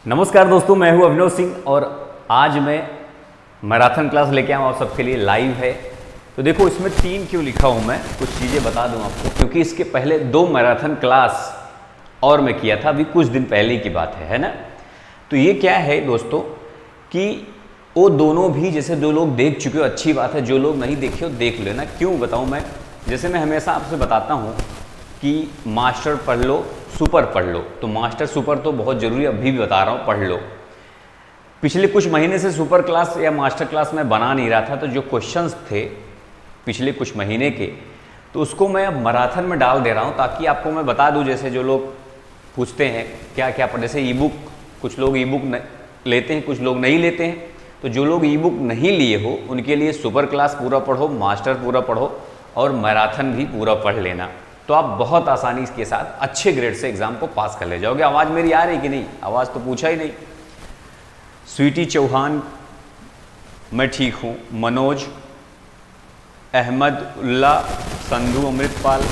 नमस्कार दोस्तों, मैं हूं अभिनव सिंह और आज मैं मैराथन क्लास लेके आया हूं आप सबके लिए। लाइव है तो देखो इसमें 3 क्यों लिखा हूं, मैं कुछ चीज़ें बता दूं आपको, क्योंकि इसके पहले 2 मैराथन क्लास और मैं किया था, अभी कुछ दिन पहले की बात है ना। तो ये क्या है दोस्तों कि वो दोनों भी जैसे जो लोग देख चुके हो अच्छी बात है, जो लोग नहीं देखे हो देख लेना। क्यों बताऊँ मैं, जैसे मैं हमेशा आपसे बताता हूँ कि मास्टर पढ़ लो, सुपर पढ़ लो, तो मास्टर सुपर तो बहुत ज़रूरी, अभी भी बता रहा हूँ पढ़ लो। पिछले कुछ महीने से सुपर क्लास या मास्टर क्लास मैं बना नहीं रहा था, तो जो क्वेश्चंस थे पिछले कुछ महीने के, तो उसको मैं अब मैराथन में डाल दे रहा हूँ ताकि आपको मैं बता दूँ। जैसे जो लोग पूछते हैं क्या क्या पढ़, जैसे ई बुक, कुछ लोग ई बुक लेते हैं, कुछ लोग नहीं लेते हैं, तो जो लोग ई बुक नहीं लिए हो उनके लिए सुपर क्लास पूरा पढ़ो, मास्टर पूरा पढ़ो और मैराथन भी पूरा पढ़ लेना, तो आप बहुत आसानी के साथ अच्छे ग्रेड से एग्जाम को पास कर ले जाओगे। आवाज़ मेरी आ रही कि नहीं? आवाज़ तो पूछा ही नहीं। स्वीटी चौहान, मैं ठीक हूँ। मनोज, अहमदुल्ला, संधू अमृतपाल।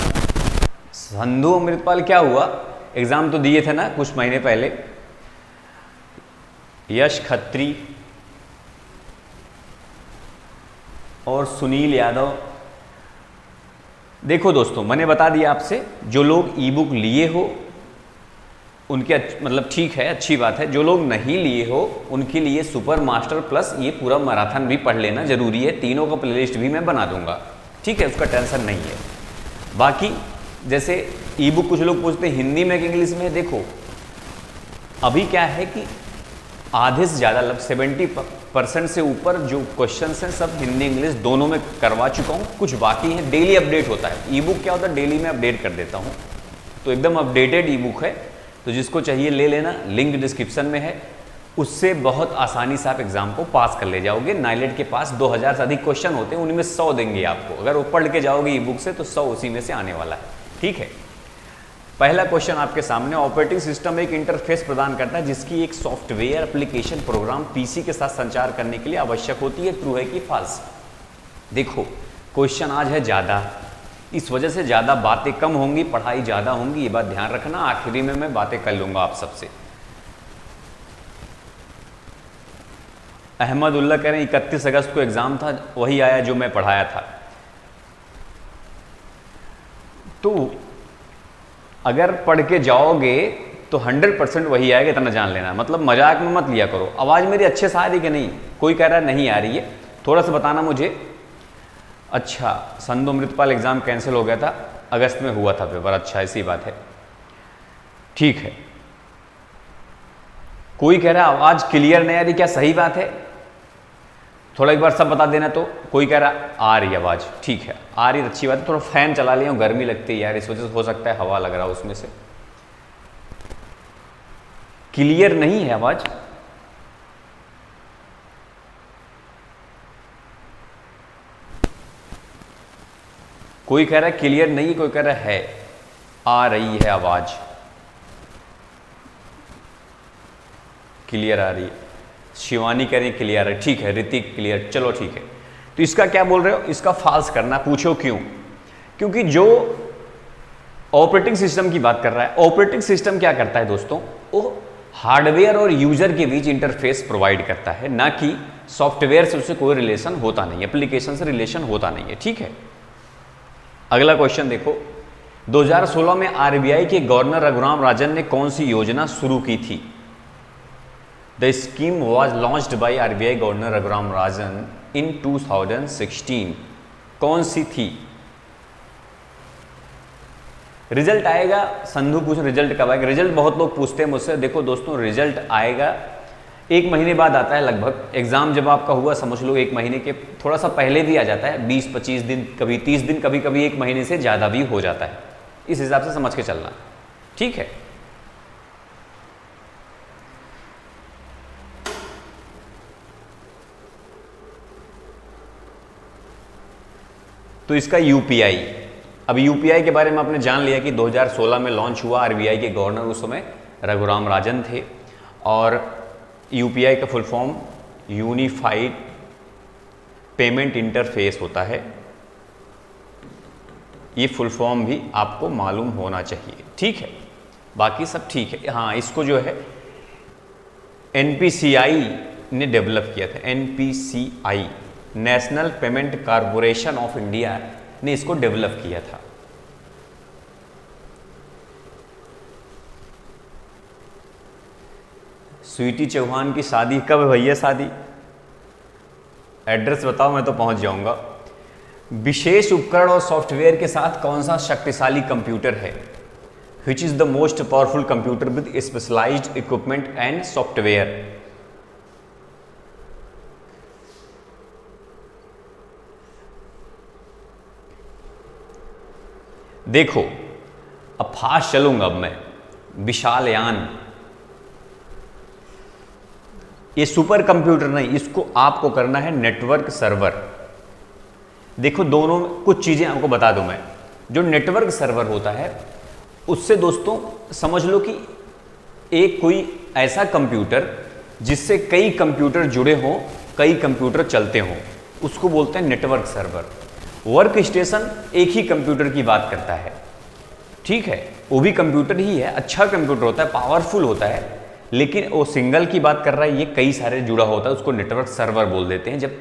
संधू अमृतपाल क्या हुआ, एग्ज़ाम तो दिए थे ना कुछ महीने पहले। यश खत्री और सुनील यादव। देखो दोस्तों, मैंने बता दिया आपसे, जो लोग ई बुक लिए हो उनके मतलब ठीक है, अच्छी बात है। जो लोग नहीं लिए हो उनके लिए सुपर, मास्टर प्लस ये पूरा मैराथन भी पढ़ लेना जरूरी है। तीनों का प्लेलिस्ट भी मैं बना दूंगा, ठीक है, उसका टेंशन नहीं है। बाकी जैसे ई बुक कुछ लोग पूछते हैं हिंदी में कि इंग्लिश में, देखो अभी क्या है कि आधे से ज़्यादा मतलब 70% से ऊपर जो क्वेश्चंस हैं सब हिंदी इंग्लिश दोनों में करवा चुका हूँ। कुछ बाकी हैं, डेली अपडेट होता है। ई बुक क्या होता है, डेली में अपडेट कर देता हूँ, तो एकदम अपडेटेड ई बुक है, तो जिसको चाहिए ले लेना, लिंक डिस्क्रिप्शन में है। उससे बहुत आसानी से आप एग्जाम को पास कर ले जाओगे। नाइलेट के पास 2000 से अधिक क्वेश्चन होते हैं, उनमें 100 देंगे आपको। अगर वो पढ़ के जाओगे ई बुक से तो 100 उसी में से आने वाला है, ठीक है। पहला क्वेश्चन आपके सामने, ऑपरेटिंग सिस्टम एक इंटरफेस प्रदान करता है जिसकी एक सॉफ्टवेयर एप्लीकेशन प्रोग्राम पीसी के साथ संचार करने के लिए आवश्यक होती है। ट्रू है कि फॉल्स? देखो क्वेश्चन आज है ज़्यादा, इस वजह से ज़्यादा बातें कम होंगी, पढ़ाई ज़्यादा होंगी, ये बात ध्यान रखना। आखिरी में मैं बातें कर लूँगा आप सबसे। अहमदुल्ला कह रहे हैं 31 अगस्त को एग्ज़ाम था, वही आया जो मैं पढ़ाया था। तो अगर पढ़ के जाओगे तो 100% वही आएगा, इतना जान लेना। मतलब मजाक में मत लिया करो। आवाज़ मेरी अच्छे से आ रही कि नहीं? कोई कह रहा है नहीं आ रही है, थोड़ा सा बताना मुझे। अच्छा, संधू अमृतपाल एग्ज़ाम कैंसिल हो गया था, अगस्त में हुआ था पेपर। अच्छा, ऐसी बात है, ठीक है। कोई कह रहा है आवाज़ क्लियर नहीं आ रही, क्या सही बात है? थोड़ा एक बार सब बता देना। तो कोई कह रहा आ रही आवाज़, ठीक है, आ रही अच्छी बात है। थोड़ा फैन चला लिया, गर्मी लगती है यार, इस वजह से हो सकता है हवा लग रहा है उसमें से। क्लियर नहीं है आवाज़, कोई कह रहा है क्लियर नहीं है, कोई कह रहा है आ रही है आवाज़, क्लियर आ रही है। शिवानी कह रही है क्लियर है, ठीक है। ऋतिक क्लियर, चलो ठीक है। तो इसका क्या बोल रहे हो, इसका फॉल्स करना। पूछो क्यों? क्योंकि जो ऑपरेटिंग सिस्टम की बात कर रहा है, ऑपरेटिंग सिस्टम क्या करता है दोस्तों, वो हार्डवेयर और यूजर के बीच इंटरफेस प्रोवाइड करता है, ना कि सॉफ्टवेयर से उससे कोई रिलेशन होता नहीं, एप्लीकेशन से रिलेशन होता नहीं है, ठीक है। अगला क्वेश्चन देखो, 2016 में आरबीआई के गवर्नर रघुराम राजन ने कौन सी योजना शुरू की थी? The scheme was launched by RBI Governor Raghuram Rajan in 2016. कौन सी थी? रिजल्ट आएगा, संधू पूछ रिजल्ट कब आएगा? रिजल्ट बहुत लोग पूछते हैं मुझसे। देखो दोस्तों, रिजल्ट आएगा 1 महीने बाद आता है लगभग। एग्जाम जब आपका हुआ समझ लो 1 महीने के थोड़ा सा पहले भी आ जाता है, 20-25 दिन, कभी 30 दिन, कभी कभी 1 महीने से ज़्यादा भी हो जाता है। इस हिसाब से समझ के चलना, ठीक है। तो इसका यूपीआई, अब यूपीआई के बारे में आपने जान लिया कि 2016 में लॉन्च हुआ। आरबीआई के गवर्नर उस समय रघुराम राजन थे, और यूपीआई का full form unified payment interface होता है। ये फुल फॉर्म भी आपको मालूम होना चाहिए, ठीक है। बाकी सब ठीक है। हाँ, इसको जो है एनपीसीआई ने डेवलप किया था। NPCI, national payment corporation of India ने इसको डेवलप किया था। स्वीटी चौहान की शादी कब है भैया? शादी एड्रेस बताओ, मैं तो पहुंच जाऊंगा। विशेष उपकरण और सॉफ्टवेयर के साथ कौन सा शक्तिशाली कंप्यूटर है? Which is the most powerful computer with specialised equipment and software? देखो, अब फास्ट चलूंगा अब मैं। विशाल यान, ये सुपर कंप्यूटर नहीं, इसको आपको करना है नेटवर्क सर्वर। देखो, दोनों कुछ चीजें आपको बता दूं मैं। जो नेटवर्क सर्वर होता है उससे दोस्तों समझ लो कि एक कोई ऐसा कंप्यूटर जिससे कई कंप्यूटर जुड़े हों, कई कंप्यूटर चलते हों, उसको बोलते हैं नेटवर्क सर्वर। वर्क स्टेशन एक ही कंप्यूटर की बात करता है, ठीक है, वो भी कंप्यूटर ही है, अच्छा कंप्यूटर होता है, पावरफुल होता है, लेकिन वो सिंगल की बात कर रहा है, ये कई सारे जुड़ा होता है, उसको नेटवर्क सर्वर बोल देते हैं। जब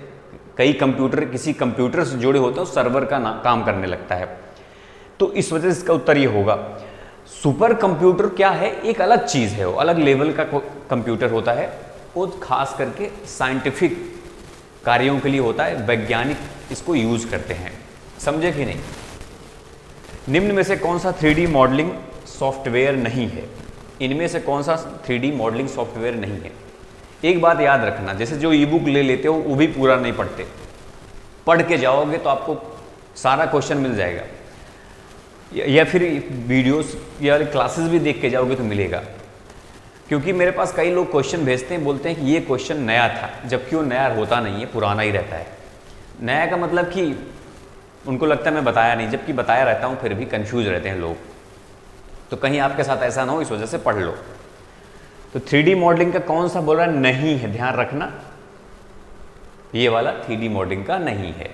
कई कंप्यूटर किसी कंप्यूटर से जुड़े होते हैं, उस सर्वर का काम करने लगता है। तो इस वजह से इसका उत्तर ये होगा। सुपर कंप्यूटर क्या है? एक अलग चीज़ है, वो अलग लेवल का कंप्यूटर होता है, वो खास करके साइंटिफिक कार्यों के लिए होता है, वैज्ञानिक इसको यूज करते हैं। समझे कि नहीं? निम्न में से कौन सा 3D मॉडलिंग सॉफ्टवेयर नहीं है? इनमें से कौन सा 3D मॉडलिंग सॉफ्टवेयर नहीं है? एक बात याद रखना, जैसे जो ई बुक ले लेते हो वो भी पूरा नहीं पढ़ते, पढ़ के जाओगे तो आपको सारा क्वेश्चन मिल जाएगा, या फिर वीडियोस या क्लासेस भी देख के जाओगे तो मिलेगा। क्योंकि मेरे पास कई लोग क्वेश्चन भेजते हैं, बोलते हैं कि ये क्वेश्चन नया था, जबकि वो नया होता नहीं है, पुराना ही रहता है। नया का मतलब कि उनको लगता है मैं बताया नहीं, जबकि बताया रहता हूँ, फिर भी कंफ्यूज रहते हैं लोग। तो कहीं आपके साथ ऐसा ना हो, इस वजह से पढ़ लो। तो 3D मॉडलिंग का कौन सा बोल रहा है? नहीं है, ध्यान रखना, ये वाला 3D मॉडलिंग का नहीं है।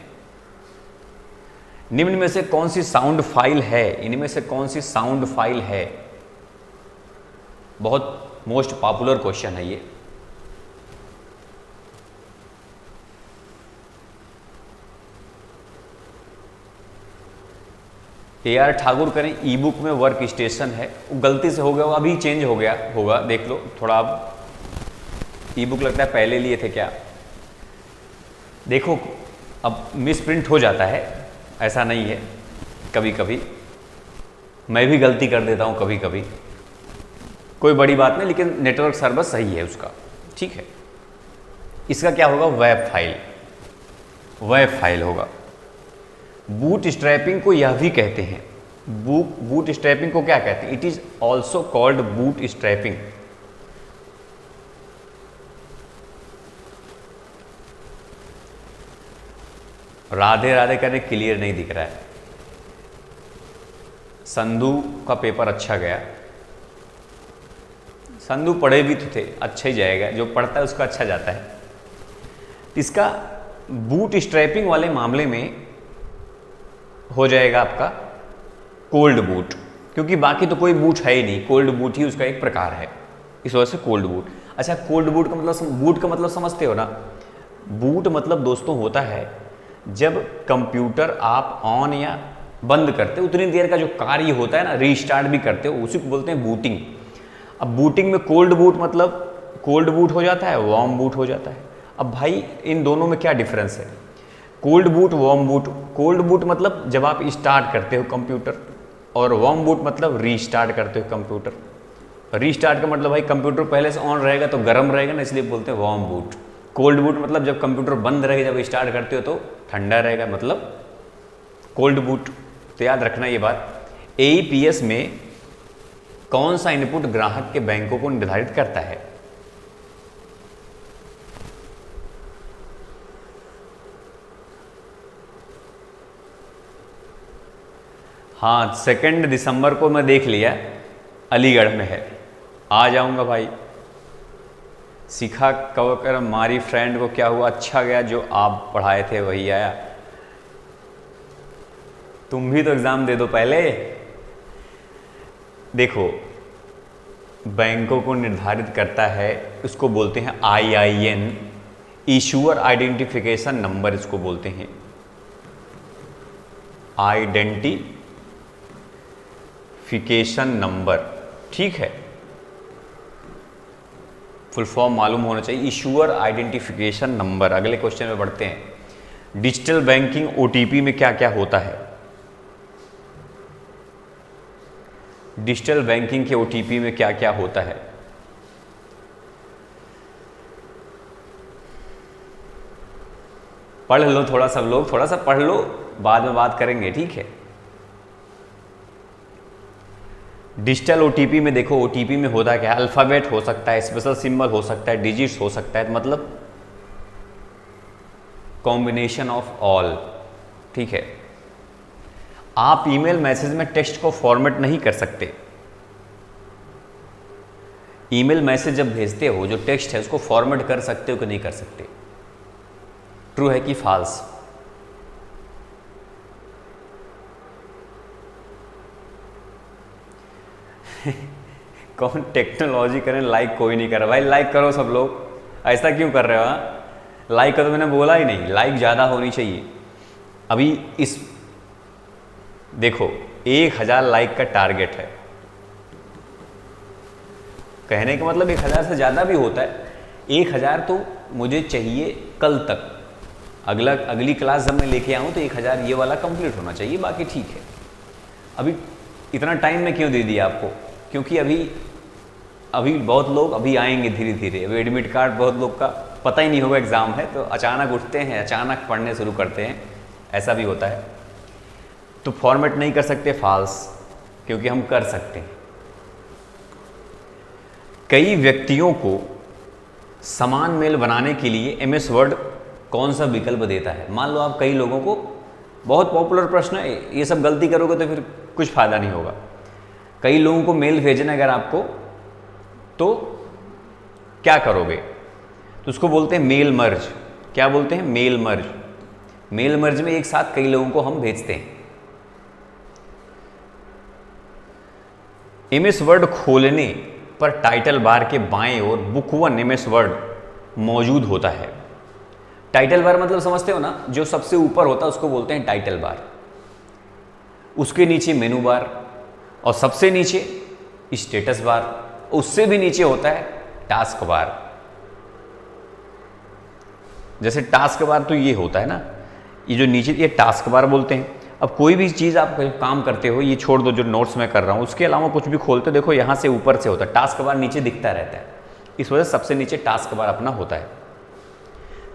निम्न में से कौन सी साउंड फाइल है? इनमें से कौन सी साउंड फाइल है? बहुत मोस्ट पॉपुलर क्वेश्चन है ये। AR ठाकुर करें, ई बुक में वर्क स्टेशन है, वो गलती से हो गया, अभी चेंज हो गया होगा, देख लो थोड़ा। अब ई बुक लगता है पहले लिए थे क्या? देखो, अब मिस प्रिंट हो जाता है, ऐसा नहीं है, कभी कभी मैं भी गलती कर देता हूँ, कभी कभी, कोई बड़ी बात नहीं, लेकिन नेटवर्क सर्वर सही है उसका, ठीक है। इसका क्या होगा? वेब फाइल, वेब फाइल होगा। बूट स्ट्रैपिंग को यह भी कहते हैं, बूट स्ट्रैपिंग को क्या कहते हैं? It is also called boot strapping. Radhe Radhe करने, क्लियर नहीं दिख रहा है। संधू का पेपर अच्छा गया, संधू पढ़े भी तो थे, अच्छा ही जाएगा, जो पढ़ता है उसका अच्छा जाता है। इसका बूट स्ट्रैपिंग वाले मामले में हो जाएगा आपका कोल्ड बूट, क्योंकि बाकी तो कोई बूट है ही नहीं, कोल्ड बूट ही उसका एक प्रकार है, इस वजह से कोल्ड बूट। अच्छा, कोल्ड बूट का मतलब, बूट का मतलब समझते हो ना? बूट मतलब दोस्तों होता है जब कंप्यूटर आप ऑन या बंद करते हो, उतनी देर का जो कार्य होता है ना, रीस्टार्ट भी करते हो, उसी को बोलते हैं बूटिंग। अब बूटिंग में कोल्ड बूट मतलब कोल्ड बूट हो जाता है, वार्म बूट हो जाता है। अब भाई इन दोनों में क्या डिफरेंस है? Cold boot, warm boot. Cold boot मतलब जब आप स्टार्ट करते हो कंप्यूटर, और वार्म बूट मतलब रीस्टार्ट करते हो कंप्यूटर। रीस्टार्ट का मतलब भाई कंप्यूटर पहले से ऑन रहेगा तो गर्म रहेगा ना, इसलिए बोलते हैं वार्म बूट। कोल्ड बूट मतलब जब कंप्यूटर बंद रहेगा, जब स्टार्ट करते हो तो ठंडा रहेगा, मतलब कोल्ड बूट। तो याद रखना ये बात। AEPS में कौन सा इनपुट ग्राहक के बैंकों को निर्धारित करता है? हाँ, 2 दिसंबर को मैं देख लिया, अलीगढ़ में है, आ जाऊंगा भाई। सीखा कब कर हमारी फ्रेंड को क्या हुआ? अच्छा गया, जो आप पढ़ाए थे वही आया। तुम भी तो एग्जाम दे दो पहले। देखो, बैंकों को निर्धारित करता है इसको बोलते हैं IIN, इशूअर आइडेंटिफिकेशन नंबर इसको बोलते हैं, आइडेंटिफिकेशन नंबर। ठीक है, फुल फॉर्म मालूम होना चाहिए, इशूअर आइडेंटिफिकेशन नंबर। अगले क्वेश्चन में बढ़ते हैं। डिजिटल बैंकिंग OTP में क्या क्या होता है? डिजिटल बैंकिंग के OTP में क्या क्या होता है? पढ़ लो थोड़ा, सब लोग थोड़ा सा पढ़ लो, बाद में बात करेंगे, ठीक है। डिजिटल OTP में देखो, OTP में होता क्या है? अल्फ़ाबेट हो सकता है, स्पेशल सिंबल हो सकता है, डिजिट्स हो सकता है, मतलब कॉम्बिनेशन ऑफ ऑल। ठीक है, आप ईमेल मैसेज में टेक्स्ट को फॉर्मेट नहीं कर सकते। ईमेल मैसेज जब भेजते हो, जो टेक्स्ट है उसको फॉर्मेट कर सकते हो कि नहीं कर सकते? ट्रू है कि फॉल्स? कौन टेक्नोलॉजी करें? लाइक कोई नहीं कर रहा भाई, लाइक करो सब लोग। ऐसा क्यों कर रहे हो? लाइक का तो मैंने बोला ही नहीं, लाइक ज़्यादा होनी चाहिए। अभी इस देखो 1000 लाइक का टारगेट है, कहने का मतलब 1000 से ज़्यादा भी होता है। 1000 तो मुझे चाहिए कल तक, अगली क्लास जब मैं लेके आऊँ तो 1000 ये वाला कंप्लीट होना चाहिए, बाकी ठीक है। अभी इतना टाइम मैं क्यों दे दिया आपको? क्योंकि अभी बहुत लोग अभी आएंगे धीरे धीरे। अभी एडमिट कार्ड बहुत लोग का पता ही नहीं होगा एग्ज़ाम है, तो अचानक उठते हैं, अचानक पढ़ने शुरू करते हैं, ऐसा भी होता है। तो फॉर्मेट नहीं कर सकते, फॉल्स, क्योंकि हम कर सकते हैं। कई व्यक्तियों को समान मेल बनाने के लिए MS वर्ड कौन सा विकल्प देता है? मान लो आप कई लोगों को, बहुत पॉपुलर प्रश्न है, ये सब गलती करोगे तो फिर कुछ फ़ायदा नहीं होगा। कई लोगों को मेल भेजना अगर आपको, तो क्या करोगे? तो उसको बोलते हैं मेल मर्ज। क्या बोलते हैं? Mail merge. मेल मर्ज में एक साथ कई लोगों को हम भेजते हैं। MS वर्ड खोलने पर टाइटल बार के बाएं ओर बुक 1 MS वर्ड मौजूद होता है। टाइटल बार मतलब समझते हो ना, जो सबसे ऊपर होता है उसको बोलते हैं टाइटल बार। उसके नीचे मेनू बार, और सबसे नीचे स्टेटस बार, उससे भी नीचे होता है टास्क बार। जैसे टास्क बार तो ये होता है ना, ये जो नीचे, ये टास्क बार बोलते हैं। अब कोई भी चीज़ आप काम करते हो, ये छोड़ दो जो नोट्स में कर रहा हूँ, उसके अलावा कुछ भी खोलते हो, देखो यहाँ से ऊपर से होता है टास्क बार, नीचे दिखता रहता है, इस वजह से सबसे नीचे टास्क बार अपना होता है।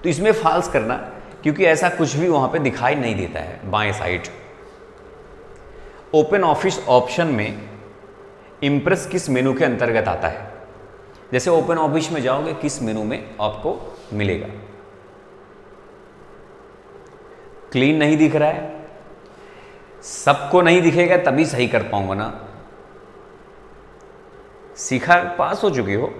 तो इसमें फॉल्स करना, क्योंकि ऐसा कुछ भी वहाँ पे दिखाई नहीं देता है बाएं साइड। ओपन ऑफिस ऑप्शन में इम्प्रेस किस मेनू के अंतर्गत आता है? जैसे ओपन ऑफिस में जाओगे, किस मेनू में आपको मिलेगा? क्लीन नहीं दिख रहा है, सबको नहीं दिखेगा तभी सही कर पाऊंगा ना। सीखा, पास हो चुके हो।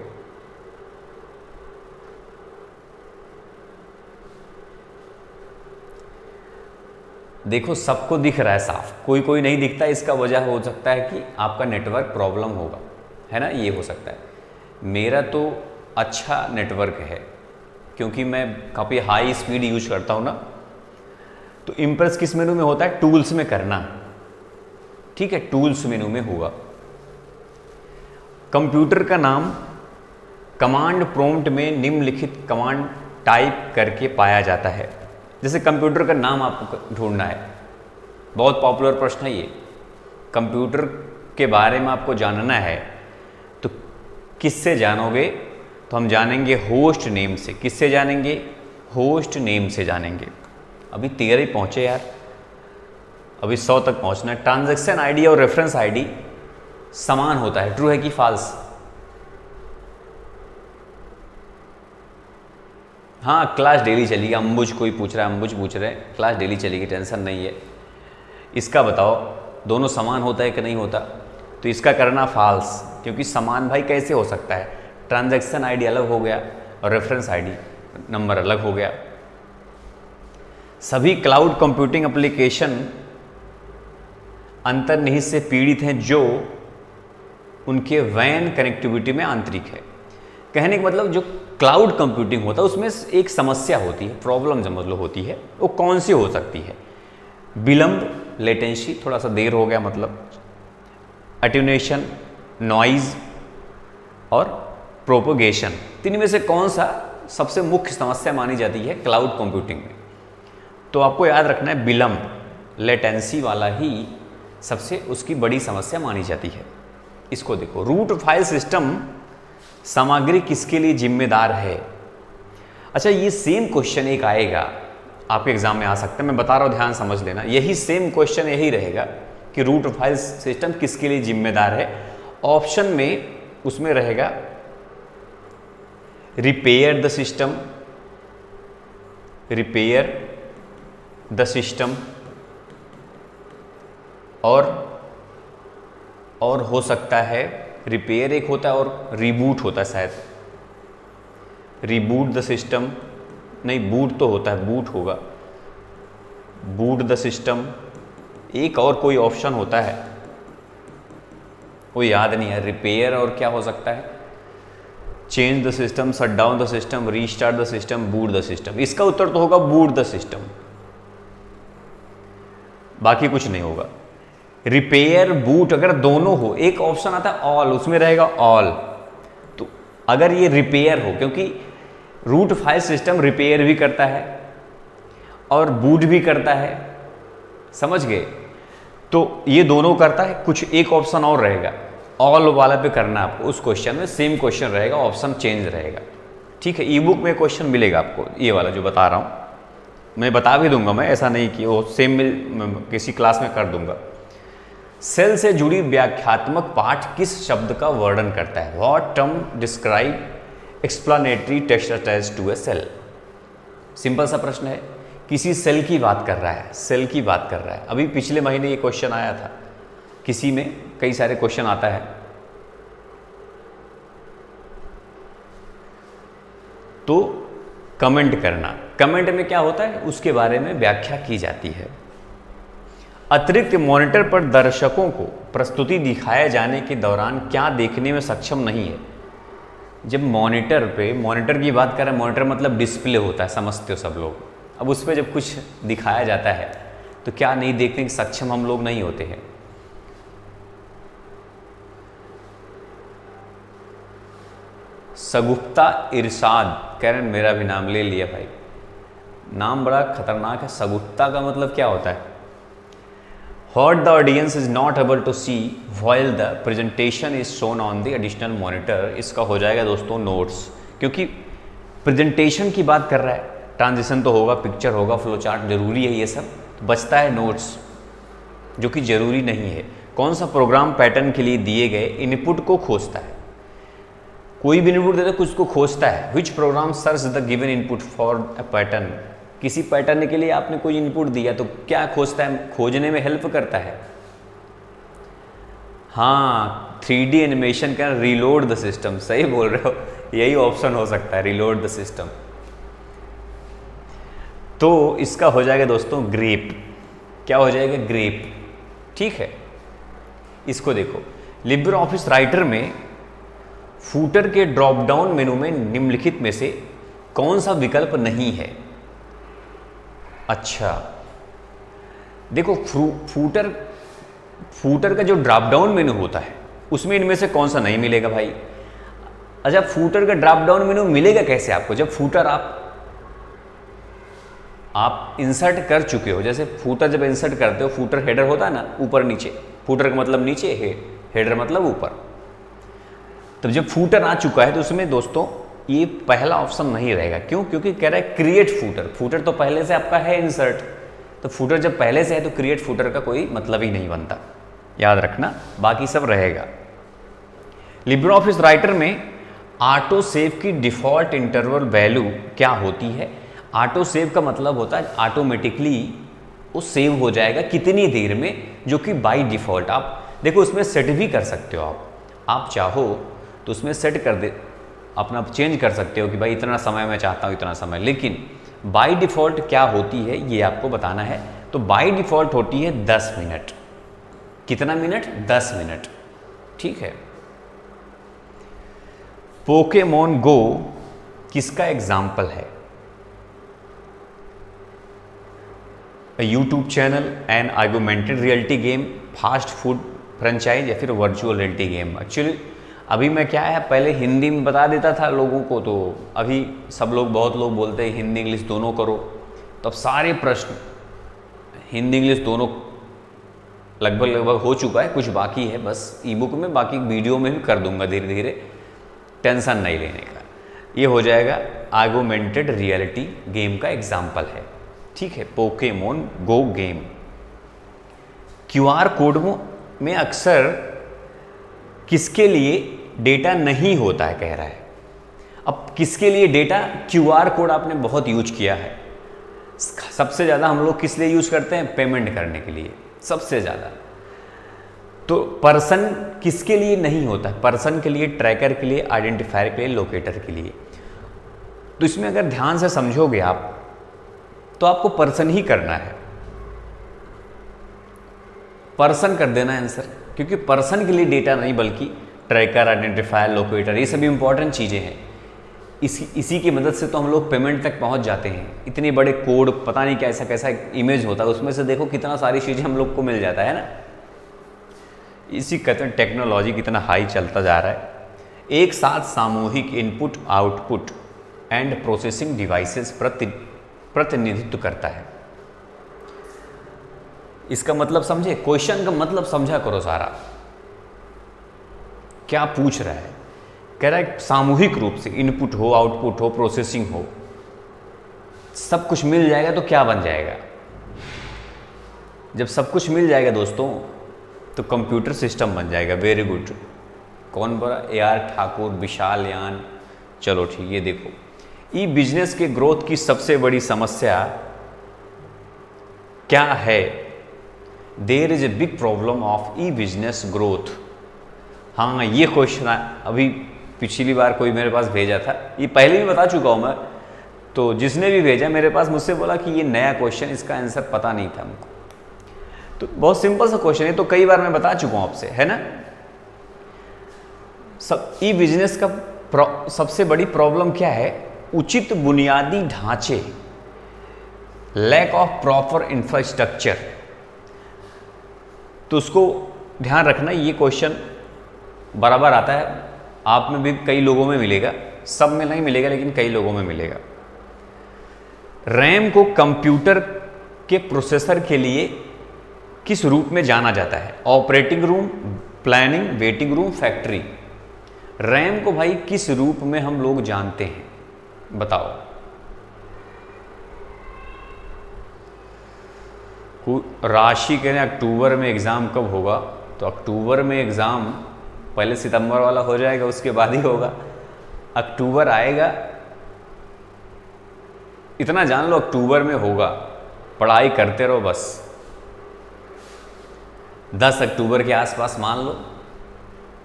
देखो सबको दिख रहा है साफ, कोई कोई नहीं दिखता, इसका वजह हो सकता है कि आपका नेटवर्क प्रॉब्लम होगा, है ना, ये हो सकता है। मेरा तो अच्छा नेटवर्क है, क्योंकि मैं काफ़ी हाई स्पीड यूज करता हूँ ना। तो इम्प्रेस किस मेनू में होता है? टूल्स में करना, ठीक है, टूल्स मेनू में होगा। कंप्यूटर का नाम कमांड प्रॉम्प्ट में निम्नलिखित कमांड टाइप करके पाया जाता है। जैसे कंप्यूटर का नाम आपको ढूंढना है, बहुत पॉपुलर प्रश्न है ये। कंप्यूटर के बारे में आपको जानना है तो किससे जानोगे? तो हम जानेंगे होस्ट नेम से। किससे जानेंगे? होस्ट नेम से जानेंगे। अभी 13 ही पहुँचे यार, अभी 100 तक पहुँचना है। ट्रांजैक्शन आईडी और रेफरेंस आईडी समान होता है, ट्रू है कि फॉल्स? हाँ, क्लास डेली चलेगी। अंबुज कोई पूछ रहा है, अंबुज पूछ रहे हैं, क्लास डेली चलेगी, टेंशन नहीं है। इसका बताओ दोनों समान होता है कि नहीं होता? तो इसका करना फॉल्स, क्योंकि समान भाई कैसे हो सकता है? ट्रांजैक्शन आईडी अलग हो गया और रेफरेंस आईडी नंबर अलग हो गया। सभी क्लाउड कंप्यूटिंग एप्लीकेशन अंतर्निहित से पीड़ित हैं जो उनके वैन कनेक्टिविटी में आंतरिक है। कहने का मतलब जो क्लाउड कंप्यूटिंग होता है उसमें एक समस्या होती है, प्रॉब्लम समझ लो होती है, वो कौन सी हो सकती है? विलंब, लेटेंसी, थोड़ा सा देर हो गया मतलब, अटेन्यूएशन, नॉइज और प्रोपोगेशन। तीन में से कौन सा सबसे मुख्य समस्या मानी जाती है क्लाउड कंप्यूटिंग में? तो आपको याद रखना है विलंब, लेटेंसी वाला ही सबसे उसकी बड़ी समस्या मानी जाती है। इसको देखो, रूट फाइल सिस्टम सामग्री किसके लिए जिम्मेदार है? अच्छा, ये सेम क्वेश्चन एक आएगा आपके एग्जाम में आ सकता है, मैं बता रहा हूँ, ध्यान समझ लेना। यही सेम क्वेश्चन यही रहेगा कि रूट फाइल सिस्टम किसके लिए जिम्मेदार है। ऑप्शन में उसमें रहेगा repair the system, repair the system, और हो सकता है रिपेयर एक होता है और रिबूट होता है शायद, रिबूट द सिस्टम, नहीं बूट तो होता है, बूट होगा, बूट द सिस्टम, एक और कोई ऑप्शन होता है वो याद नहीं है। रिपेयर और क्या हो सकता है? Change the system, shut down the system, restart the system, boot the system. इसका उत्तर तो होगा बूट द सिस्टम, बाकी कुछ नहीं होगा। रिपेयर, बूट अगर दोनों हो, एक ऑप्शन आता है ऑल, उसमें रहेगा ऑल। तो अगर ये रिपेयर हो, क्योंकि रूट फाइल सिस्टम रिपेयर भी करता है और बूट भी करता है, समझ गए? तो ये दोनों करता है, कुछ एक ऑप्शन और रहेगा, ऑल वाला पे करना आपको। उस क्वेश्चन में सेम क्वेश्चन रहेगा, ऑप्शन चेंज रहेगा, ठीक है? ई बुक में क्वेश्चन मिलेगा आपको, ये वाला जो बता रहा हूँ मैं बता भी दूंगा, मैं ऐसा नहीं कि वो सेम किसी क्लास में कर दूंगा। सेल से जुड़ी व्याख्यात्मक पाठ किस शब्द का वर्णन करता है? What term describe explanatory text attached to a cell? Simple सा प्रश्न है, किसी सेल की बात कर रहा है, सेल की बात कर रहा है। अभी पिछले महीने ये क्वेश्चन आया था, किसी में कई सारे क्वेश्चन आता है, तो कमेंट करना, कमेंट में क्या होता है उसके बारे में व्याख्या की जाती है। अतिरिक्त मॉनिटर पर दर्शकों को प्रस्तुति दिखाए जाने के दौरान क्या देखने में सक्षम नहीं है? जब मॉनिटर पे, मॉनिटर की बात करें, मॉनिटर मतलब डिस्प्ले होता है, समझते हो सब लोग। अब उस पर जब कुछ दिखाया जाता है तो क्या नहीं देखने के सक्षम हम लोग नहीं होते हैं? सगुफ्ता इरशाद कह रहे हैं, मेरा भी नाम ले लिया भाई, नाम बड़ा खतरनाक है। सगुफ्ता का मतलब क्या होता है? What the audience is not able to see while the presentation is shown on the additional monitor, इसका हो जाएगा दोस्तों नोट्स, क्योंकि प्रेजेंटेशन की बात कर रहा है, ट्रांजिशन तो होगा, पिक्चर होगा, फ्लो चार्ट जरूरी है, ये सब तो बचता है नोट्स, जो कि जरूरी नहीं है। कौन सा प्रोग्राम पैटर्न के लिए दिए गए इनपुट को खोजता है? कोई भी इनपुट देता है, कुछ को खोजता है। विच programme search the given input for a pattern? किसी पैटर्न के लिए आपने कोई इनपुट दिया तो क्या खोजता है? खोजने में हेल्प करता है। हाँ, 3D एनिमेशन का रीलोड द सिस्टम, सही बोल रहे हो, यही ऑप्शन हो सकता है, रीलोड द सिस्टम। तो इसका हो जाएगा दोस्तों ग्रेप। क्या हो जाएगा? ग्रेप, ठीक है। इसको देखो, लिब्रे ऑफिस राइटर में फूटर के ड्रॉप डाउन मेनू में निम्नलिखित में से कौन सा विकल्प नहीं है? अच्छा देखो, फूटर का जो ड्रॉप डाउन मेनू होता है उसमें इनमें से कौन सा नहीं मिलेगा भाई? अच्छा, फूटर का ड्रॉप डाउन मेनू मिलेगा कैसे आपको? जब फूटर आप इंसर्ट कर चुके हो। जैसे फूटर जब इंसर्ट करते हो, फूटर हेडर होता है ना, ऊपर नीचे, फूटर का मतलब नीचे, हेडर मतलब ऊपर। तब जब फूटर आ चुका है तो उसमें दोस्तों ये पहला ऑप्शन नहीं रहेगा। क्यों? क्योंकि कह रहा है क्रिएट फूटर। फूटर तो पहले से आपका है इंसर्ट, तो फूटर जब पहले से है तो क्रिएट फूटर का कोई मतलब ही नहीं बनता, याद रखना, बाकी सब रहेगा। लिब्रे ऑफिस राइटर में ऑटो सेव की डिफॉल्ट इंटरवल वैल्यू क्या होती है? ऑटो सेव का मतलब होता है ऑटोमेटिकली वो सेव हो जाएगा कितनी देर में, जो कि बाय डिफॉल्ट। आप देखो उसमें सेट भी कर सकते हो, आप चाहो तो उसमें सेट कर दे, अपना चेंज कर सकते हो कि भाई इतना समय मैं चाहता हूँ, इतना समय। लेकिन बाय डिफ़ॉल्ट क्या होती है ये आपको बताना है। तो बाय डिफ़ॉल्ट होती है 10 मिनट। कितना मिनट? 10 मिनट, ठीक है। पोकेमोन गो किसका एग्जाम्पल है? YouTube channel, an augmented reality game, fast food franchise या फिर वर्चुअल रियलिटी गेम। एक्चुअली अभी मैं क्या है, पहले हिंदी में बता देता था लोगों को, तो अभी सब लोग, बहुत लोग बोलते हैं हिंदी इंग्लिश दोनों करो, तो अब सारे प्रश्न हिंदी इंग्लिश दोनों लगभग हो चुका है, कुछ बाकी है बस ई बुक में, बाकी वीडियो में भी कर दूंगा धीरे धीरे, टेंशन नहीं लेने का। ये हो जाएगा आर्गुमेंटेड रियलिटी गेम का एग्जाम्पल है, ठीक है, पोकेमोन गो गेम। QR कोड में अक्सर किसके लिए डेटा नहीं होता है कह रहा है। अब किसके लिए डेटा, QR कोड आपने बहुत यूज किया है, सबसे ज़्यादा हम लोग किस लिए यूज करते हैं? पेमेंट करने के लिए सबसे ज़्यादा। तो पर्सन किसके लिए नहीं होता है? पर्सन के लिए, ट्रैकर के लिए, आइडेंटिफायर के लिए, लोकेटर के लिए। तो इसमें अगर ध्यान से समझोगे आप तो आपको पर्सन ही करना है, पर्सन कर देना आंसर, क्योंकि पर्सन के लिए डेटा नहीं बल्कि ट्रैकर, आइडेंटिफायर, लोकेटर, ये सभी इंपॉर्टेंट चीज़ें हैं। इसी की मदद से तो हम लोग पेमेंट तक पहुंच जाते हैं। इतने बड़े कोड, पता नहीं कैसा कैसा इमेज होता है, उसमें से देखो कितना सारी चीज़ें हम लोग को मिल जाता है ना। इसी कहते हैं टेक्नोलॉजी कितना हाई चलता जा रहा है। एक साथ सामूहिक input output and processing devices प्रतिनिधित्व करता है। इसका मतलब समझे, क्वेश्चन का मतलब समझा करो सारा, क्या पूछ रहा है। कह रहा है सामूहिक रूप से इनपुट हो, आउटपुट हो, प्रोसेसिंग हो, सब कुछ मिल जाएगा तो क्या बन जाएगा? जब सब कुछ मिल जाएगा दोस्तों तो कंप्यूटर सिस्टम बन जाएगा। Very good. कौन बोला? AR ठाकुर, विशाल यान। चलो ठीक है, देखो ई बिजनेस के ग्रोथ की सबसे बड़ी समस्या क्या है? There is a big problem of e business growth. हाँ, ये क्वेश्चन अभी पिछली बार कोई मेरे पास भेजा था, ये पहले भी बता चुका हूँ मैं, तो जिसने भी भेजा मेरे पास मुझसे बोला कि ये नया क्वेश्चन, इसका आंसर पता नहीं था हमको। तो बहुत सिंपल सा क्वेश्चन है, तो कई बार मैं बता चुका हूँ आपसे, है ना। सब ई बिजनेस का सबसे बड़ी प्रॉब्लम क्या है? उचित बुनियादी ढांचे, लैक ऑफ प्रॉपर इंफ्रास्ट्रक्चर। तो उसको ध्यान रखना, ये क्वेश्चन बराबर आता है, आप में भी कई लोगों में मिलेगा, सब में नहीं मिलेगा लेकिन कई लोगों में मिलेगा। रैम को कंप्यूटर के प्रोसेसर के लिए किस रूप में जाना जाता है? Operating room, planning, waiting room, factory. RAM को भाई किस रूप में हम लोग जानते हैं, बताओ। राशि कह रहे हैं अक्टूबर में एग्ज़ाम कब होगा? तो अक्टूबर में एग्ज़ाम पहले सितंबर वाला हो जाएगा, उसके बाद ही होगा। अक्टूबर आएगा, इतना जान लो अक्टूबर में होगा। पढ़ाई करते रहो बस। 10 अक्टूबर के आसपास मान लो,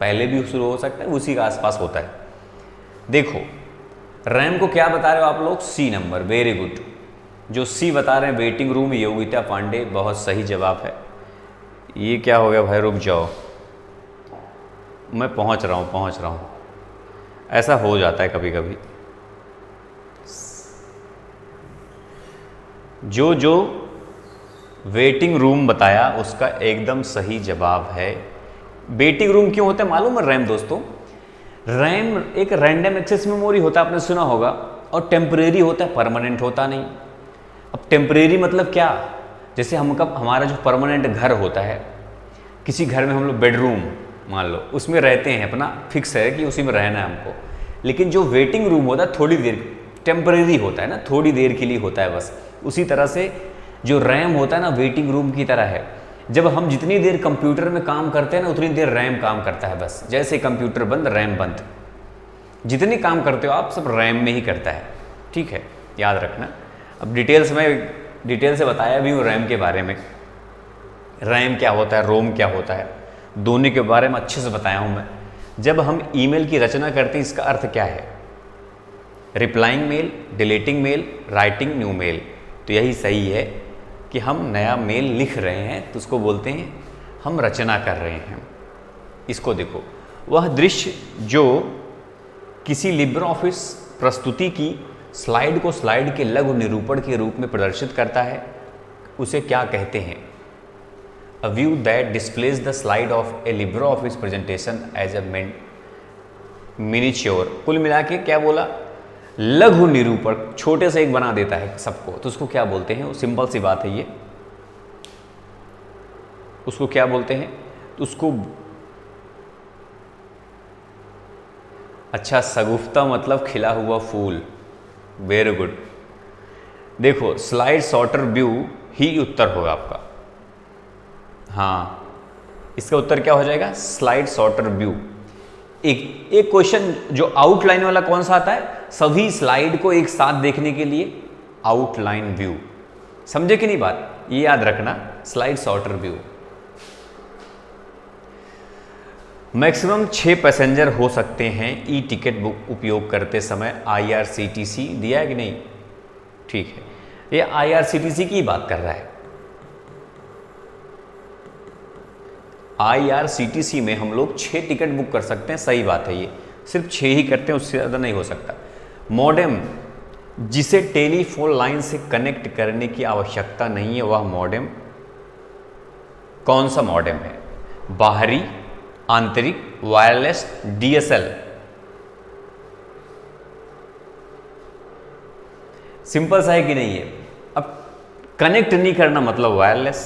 पहले भी शुरू हो सकता है, उसी के आसपास होता है। देखो रैम को क्या बता रहे हो आप लोग? C number. Very good. जो C बता रहे हैं वेटिंग रूम, योगिता पांडे, बहुत सही जवाब है। ये क्या हो गया भाई? रुक जाओ, मैं पहुंच रहा हूं। ऐसा हो जाता है कभी कभी। जो वेटिंग रूम बताया उसका एकदम सही जवाब है। वेटिंग रूम क्यों होता है मालूम है? रैम दोस्तों, रैम एक रैंडम एक्सेस मेमोरी होता है, आपने सुना होगा, और टेम्परेरी होता है, परमानेंट होता नहीं। अब टेम्परेरी मतलब क्या? जैसे हमारा जो परमानेंट घर होता है, किसी घर में हम लोग बेडरूम मान लो, उसमें रहते हैं, अपना फिक्स है कि उसी में रहना है हमको। लेकिन जो वेटिंग रूम होता है थोड़ी देर, टेम्परेरी होता है ना, थोड़ी देर के लिए होता है बस। उसी तरह से जो रैम होता है ना, वेटिंग रूम की तरह है। जब हम जितनी देर कंप्यूटर में काम करते हैं ना, उतनी देर रैम काम करता है बस। जैसे कंप्यूटर बंद, रैम बंद। जितनी काम करते हो आप, सब रैम में ही करता है, ठीक है, याद रखना। अब डिटेल से बताया भी हूँ रैम के बारे में। रैम क्या होता है, रोम क्या होता है, दोनों के बारे में अच्छे से बताया हूँ मैं। जब हम ईमेल की रचना करते हैं, इसका अर्थ क्या है? Replying mail, deleting mail, writing new mail. तो यही सही है कि हम नया मेल लिख रहे हैं तो उसको बोलते हैं हम रचना कर रहे हैं। इसको देखो, वह दृश्य जो किसी लिब्रे ऑफिस प्रस्तुति की स्लाइड को स्लाइड के लघु निरूपण के रूप में प्रदर्शित करता है, उसे क्या कहते हैं? A view that displays the slide of a LibreOffice presentation as a miniature. कुल मिला के क्या बोला? लघु निरूपण, छोटे से एक बना देता है सबको, तो उसको क्या बोलते हैं? सिंपल सी बात है ये, उसको क्या बोलते हैं? उसको अच्छा, सगुफ्ता मतलब खिला हुआ फूल। Very good. देखो स्लाइड शॉर्टर व्यू ही उत्तर होगा आपका। हाँ, इसका उत्तर क्या हो जाएगा? Slide sorter view. एक क्वेश्चन जो आउटलाइन वाला कौन सा आता है? सभी स्लाइड को एक साथ देखने के लिए आउटलाइन व्यू। समझे कि नहीं बात? ये याद रखना, slide sorter view. Maximum 6 passenger हो सकते हैं ई टिकट बुक उपयोग करते समय, IRCTC दिया है कि नहीं? ठीक है, ये IRCTC की बात कर रहा है। IRCTC में हम लोग 6 टिकट बुक कर सकते हैं, सही बात है, ये सिर्फ 6 ही करते हैं, उससे ज़्यादा नहीं हो सकता। मॉडेम जिसे टेलीफोन लाइन से कनेक्ट करने की आवश्यकता नहीं है, वह मॉडेम कौन सा मॉडेम है? बाहरी, आंतरिक, वायरलेस, DSL। सिंपल सा है कि नहीं है? अब कनेक्ट नहीं करना मतलब वायरलेस,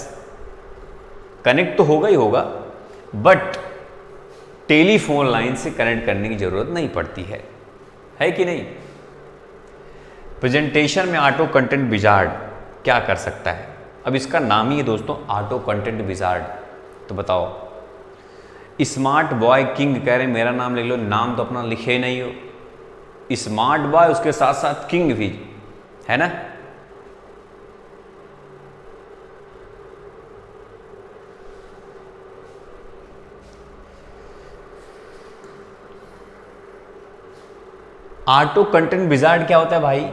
कनेक्ट तो होगा ही होगा, बट टेलीफोन लाइन से कनेक्ट करने की जरूरत नहीं पड़ती है कि नहीं? प्रेजेंटेशन में ऑटो कंटेंट विजार्ड क्या कर सकता है? अब इसका नाम ही है दोस्तों ऑटो कंटेंट विजार्ड। तो बताओ, स्मार्ट बॉय किंग कह रहे मेरा नाम लिख लो, नाम तो अपना लिखे नहीं हो। स्मार्ट बॉय उसके साथ साथ किंग भी है ना। ऑटो कंटेंट विजार्ड क्या होता है भाई?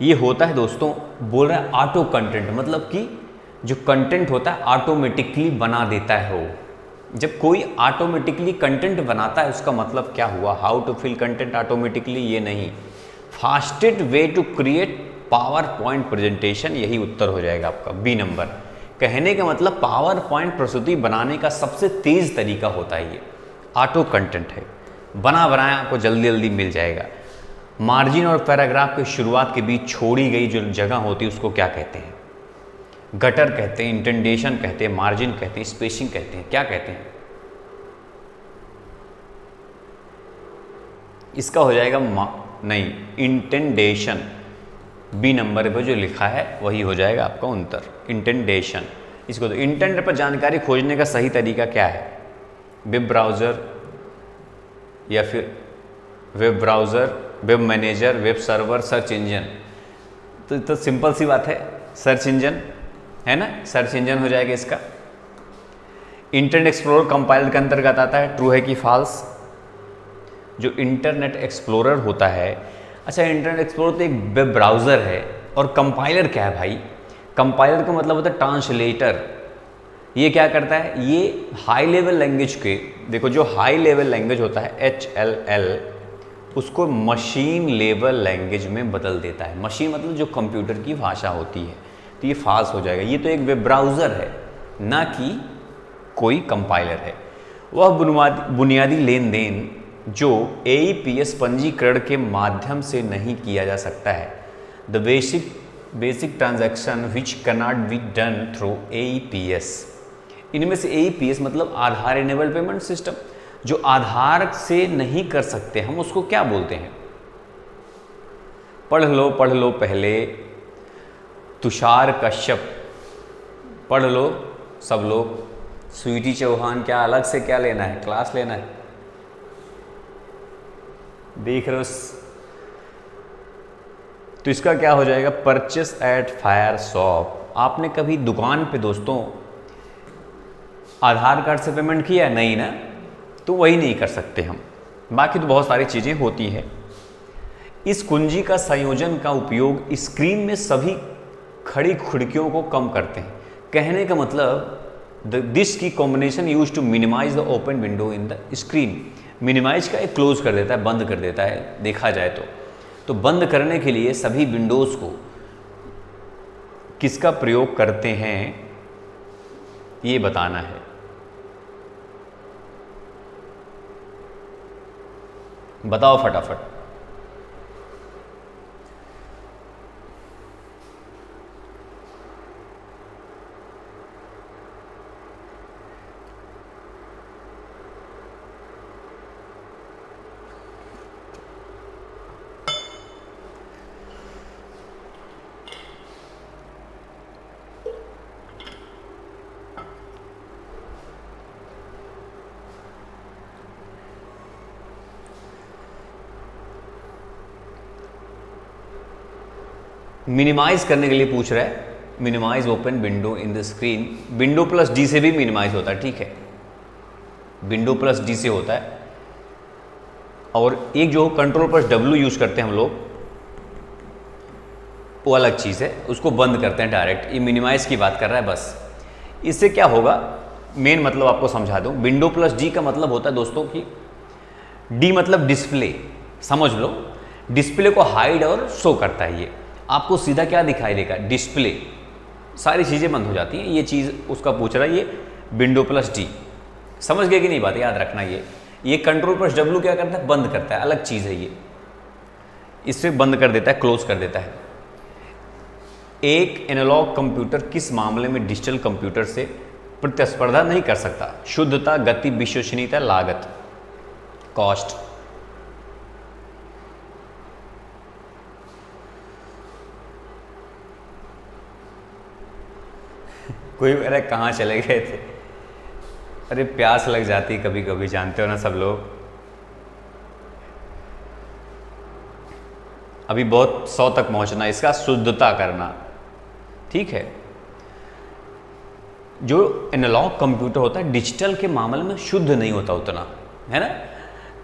ये होता है दोस्तों, बोल रहा है ऑटो कंटेंट मतलब कि जो कंटेंट होता है ऑटोमेटिकली बना देता है वो। जब कोई ऑटोमेटिकली कंटेंट बनाता है उसका मतलब क्या हुआ? How to fill content automatically, ये नहीं, fastest way to create PowerPoint presentation, यही उत्तर हो जाएगा आपका बी नंबर। कहने का मतलब पावर पॉइंट प्रस्तुति बनाने का सबसे तेज तरीका होता है ये ऑटो कंटेंट है, बना बनाया आपको जल्दी जल्दी मिल जाएगा। मार्जिन और पैराग्राफ के शुरुआत के बीच छोड़ी गई जो जगह होती है उसको क्या कहते हैं? गटर कहते हैं, इंटेंडेशन कहते हैं, मार्जिन कहते हैं, स्पेसिंग कहते हैं, क्या कहते हैं? इसका हो जाएगा नहीं, इंटेंडेशन। बी नंबर पर जो लिखा है वही हो जाएगा आपका उत्तर, इंटेंडेशन। इसको तो इंटेंट पर जानकारी खोजने का सही तरीका क्या है? वेब ब्राउज़र या फिर web browser, web manager, web server, search engine. तो सिंपल सी बात है, सर्च इंजन है ना, सर्च इंजन हो जाएगा इसका। इंटरनेट एक्सप्लोरर कंपाइलर के अंतर्गत आता है, ट्रू है कि फॉल्स? जो इंटरनेट एक्सप्लोरर होता है, अच्छा इंटरनेट एक्सप्लोरर तो एक वेब ब्राउज़र है, और कंपाइलर क्या है भाई? कंपाइलर का मतलब होता है ट्रांसलेटर। ये क्या करता है? ये हाई लेवल लैंग्वेज के, देखो जो हाई लेवल लैंग्वेज होता है HLL, उसको मशीन लेवल लैंग्वेज में बदल देता है। मशीन मतलब जो कंप्यूटर की भाषा होती है, तो ये फाल्स हो जाएगा। ये तो एक वेब ब्राउज़र है, ना कि कोई कंपाइलर है। वह बुनियादी लेन देन जो AEPS पंजीकरण के माध्यम से नहीं किया जा सकता है, the basic transaction which cannot be done through AEPS। इनमें से AEPS मतलब आधार इनेबल्ड पेमेंट सिस्टम, जो आधार से नहीं कर सकते, हम उसको क्या बोलते हैं? पढ़ लो पहले तुषार कश्यप, पढ़ लो सब लोग। स्वीटी चौहान, क्या अलग से क्या लेना है? क्लास लेना है, देख रहे हो? तो इसका क्या हो जाएगा? Purchase at fire shop. आपने कभी दुकान पे दोस्तों आधार कार्ड से पेमेंट किया? नहीं ना, तो वही नहीं कर सकते हम। बाकी तो बहुत सारी चीज़ें होती हैं। इस कुंजी का संयोजन का उपयोग स्क्रीन में सभी खड़ी खिड़कियों को कम करते हैं। कहने का मतलब this key combination use to minimise the open window in the screen. Minimise का एक क्लोज कर देता है, बंद कर देता है देखा जाए तो बंद करने के लिए सभी विंडोज़ को किसका प्रयोग करते हैं ये बताना है। बताओ फटाफट। मिनिमाइज करने के लिए पूछ रहा है, minimise open window in the screen. Window plus D से भी मिनिमाइज होता है, ठीक है, विंडो प्लस डी से होता है। और एक जो कंट्रोल प्लस डब्ल्यू यूज करते हैं हम लोग, वो अलग चीज़ है, उसको बंद करते हैं डायरेक्ट। ये मिनिमाइज की बात कर रहा है बस। इससे क्या होगा, मेन मतलब आपको समझा दूं। विंडो प्लस डी का मतलब होता है दोस्तों कि डी मतलब डिस्प्ले, समझ लो, डिस्प्ले को हाइड और शो करता है। ये आपको सीधा क्या दिखाई देगा, डिस्प्ले, सारी चीज़ें बंद हो जाती हैं। ये चीज़ उसका पूछ रहा है, ये विंडो प्लस डी। समझ गए कि नहीं बात, याद रखना। ये कंट्रोल प्लस डब्ल्यू क्या करता है, बंद करता है, अलग चीज़ है ये। इससे बंद कर देता है, क्लोज कर देता है। एक एनालॉग कंप्यूटर किस मामले में डिजिटल कंप्यूटर से प्रतिस्पर्धा नहीं कर सकता? शुद्धता, गति, विश्वसनीयता, लागत, कॉस्ट। कोई मेरा कहाँ चले गए थे? अरे प्यास लग जाती कभी कभी, जानते हो ना सब लोग। अभी बहुत 100 तक पहुंचना, इसका शुद्धता करना, ठीक है। जो एनालॉग कंप्यूटर होता है डिजिटल के मामले में शुद्ध नहीं होता उतना, है ना।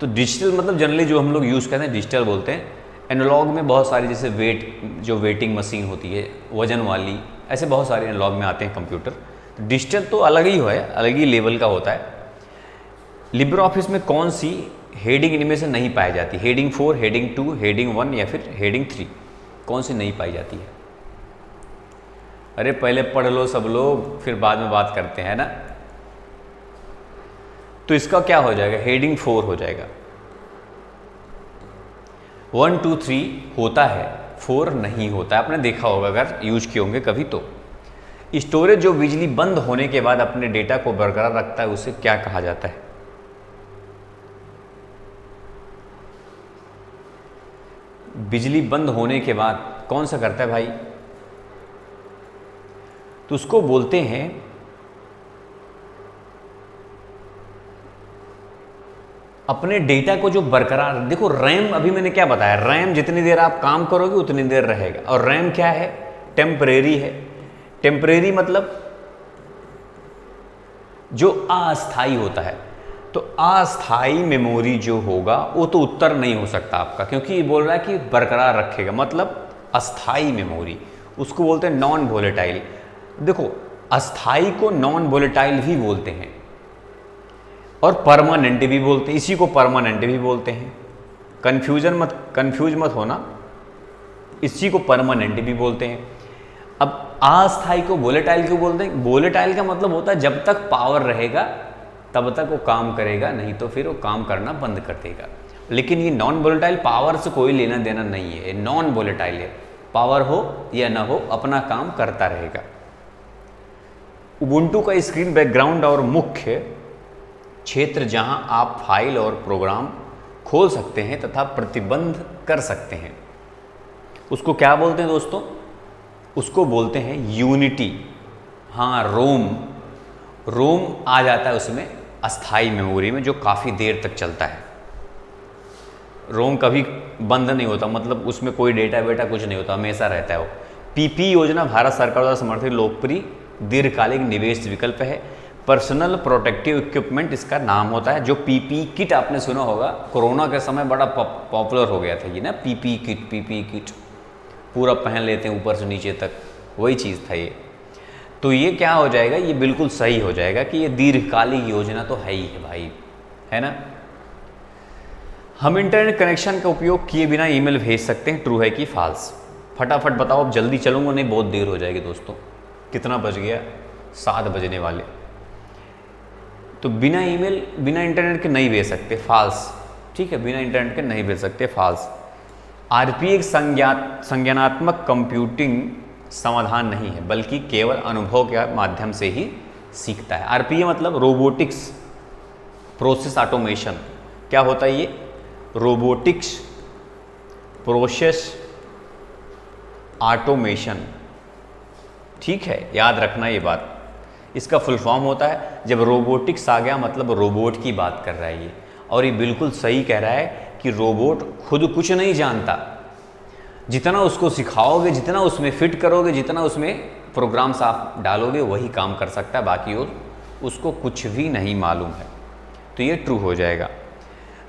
तो डिजिटल मतलब जनरली जो हम लोग यूज़ करते हैं डिजिटल बोलते हैं। एनालॉग में बहुत सारी, जैसे जो वेटिंग मशीन होती है वजन वाली, ऐसे बहुत सारे एनालॉग में आते हैं कंप्यूटर। तो डिजिटल तो अलग ही है, अलग ही लेवल का होता है। लिब्रे ऑफिस में कौन सी हेडिंग इनमें से नहीं पाई जाती? हेडिंग 4, हेडिंग 2, हेडिंग 1 या फिर हेडिंग 3, कौन सी नहीं पाई जाती है? अरे पहले पढ़ लो सब लोग, फिर बाद में बात करते हैं ना। तो इसका क्या हो जाएगा, हेडिंग 4 हो जाएगा। 1, 2, 3 होता है, 4 नहीं होता है। आपने देखा होगा अगर यूज किए होंगे कभी तो। स्टोरेज जो बिजली बंद होने के बाद अपने डेटा को बरकरार रखता है, उसे क्या कहा जाता है? बिजली बंद होने के बाद कौन सा करता है भाई? तो उसको बोलते हैं अपने डेटा को जो बरकरार। देखो रैम, अभी मैंने क्या बताया, रैम जितनी देर आप काम करोगे उतनी देर रहेगा। और रैम क्या है, टेम्परेरी है। टेम्परेरी मतलब जो अस्थाई होता है। तो अस्थाई मेमोरी जो होगा वो तो उत्तर नहीं हो सकता आपका, क्योंकि ये बोल रहा है कि बरकरार रखेगा, मतलब अस्थाई मेमोरी, उसको बोलते हैं नॉन वोलेटाइल। देखो अस्थाई को नॉन वोलेटाइल भी बोलते हैं और परमानेंट भी बोलते हैं, इसी को परमानेंट भी बोलते हैं। कंफ्यूज मत होना, इसी को परमानेंट भी बोलते हैं। अब अस्थाई को वोलेटाइल क्यों बोलते हैं? वोलेटाइल का मतलब होता है जब तक पावर रहेगा तब तक वो काम करेगा, नहीं तो फिर वो काम करना बंद कर देगा। लेकिन ये नॉन वोलेटाइल पावर से कोई लेना देना नहीं है, नॉन वोलेटाइल है, पावर हो या ना हो अपना काम करता रहेगा। उबुंटू का स्क्रीन बैकग्राउंड और मुख्य क्षेत्र जहां आप फाइल और प्रोग्राम खोल सकते हैं तथा प्रतिबंध कर सकते हैं, उसको क्या बोलते हैं दोस्तों? उसको बोलते हैं यूनिटी। हाँ, रोम आ जाता है उसमें, अस्थाई मेमोरी में, जो काफ़ी देर तक चलता है। रोम कभी बंद नहीं होता, मतलब उसमें कोई डेटा वेटा कुछ नहीं होता, हमेशा रहता है वो। पीपी योजना भारत सरकार द्वारा समर्थित लोकप्रिय दीर्घकालिक निवेश विकल्प है। पर्सनल प्रोटेक्टिव इक्विपमेंट इसका नाम होता है। जो पीपी किट आपने सुना होगा, कोरोना के समय बड़ा पॉपुलर हो गया था ये ना, पीपी किट पूरा पहन लेते हैं ऊपर से नीचे तक, वही चीज़ था ये। तो ये क्या हो जाएगा, ये बिल्कुल सही हो जाएगा कि ये दीर्घकालिक योजना तो है ही है भाई, है ना। हम इंटरनेट कनेक्शन का उपयोग किए बिना ईमेल भेज सकते हैं, ट्रू है कि फॉल्स? फटाफट बताओ, अब जल्दी चलूँगा नहीं बहुत देर हो जाएगी दोस्तों। कितना बज गया? 7 बजने वाले। तो बिना ईमेल बिना इंटरनेट के नहीं भेज सकते, फॉल्स। ठीक है, बिना इंटरनेट के नहीं भेज सकते, फॉल्स। आरपीए एक संज्ञानात्मक कंप्यूटिंग समाधान नहीं है, बल्कि केवल अनुभव के माध्यम से ही सीखता है। आरपीए मतलब रोबोटिक्स प्रोसेस ऑटोमेशन। क्या होता है ये? Robotics process automation. ठीक है, याद रखना ये बात। इसका फुल फॉर्म होता है, जब रोबोटिक्स आ गया मतलब रोबोट की बात कर रहा है ये। और ये बिल्कुल सही कह रहा है कि रोबोट खुद कुछ नहीं जानता, जितना उसको सिखाओगे, जितना उसमें फिट करोगे, जितना उसमें प्रोग्राम्स आप डालोगे वही काम कर सकता है, बाकी उसको कुछ भी नहीं मालूम है। तो ये ट्रू हो जाएगा।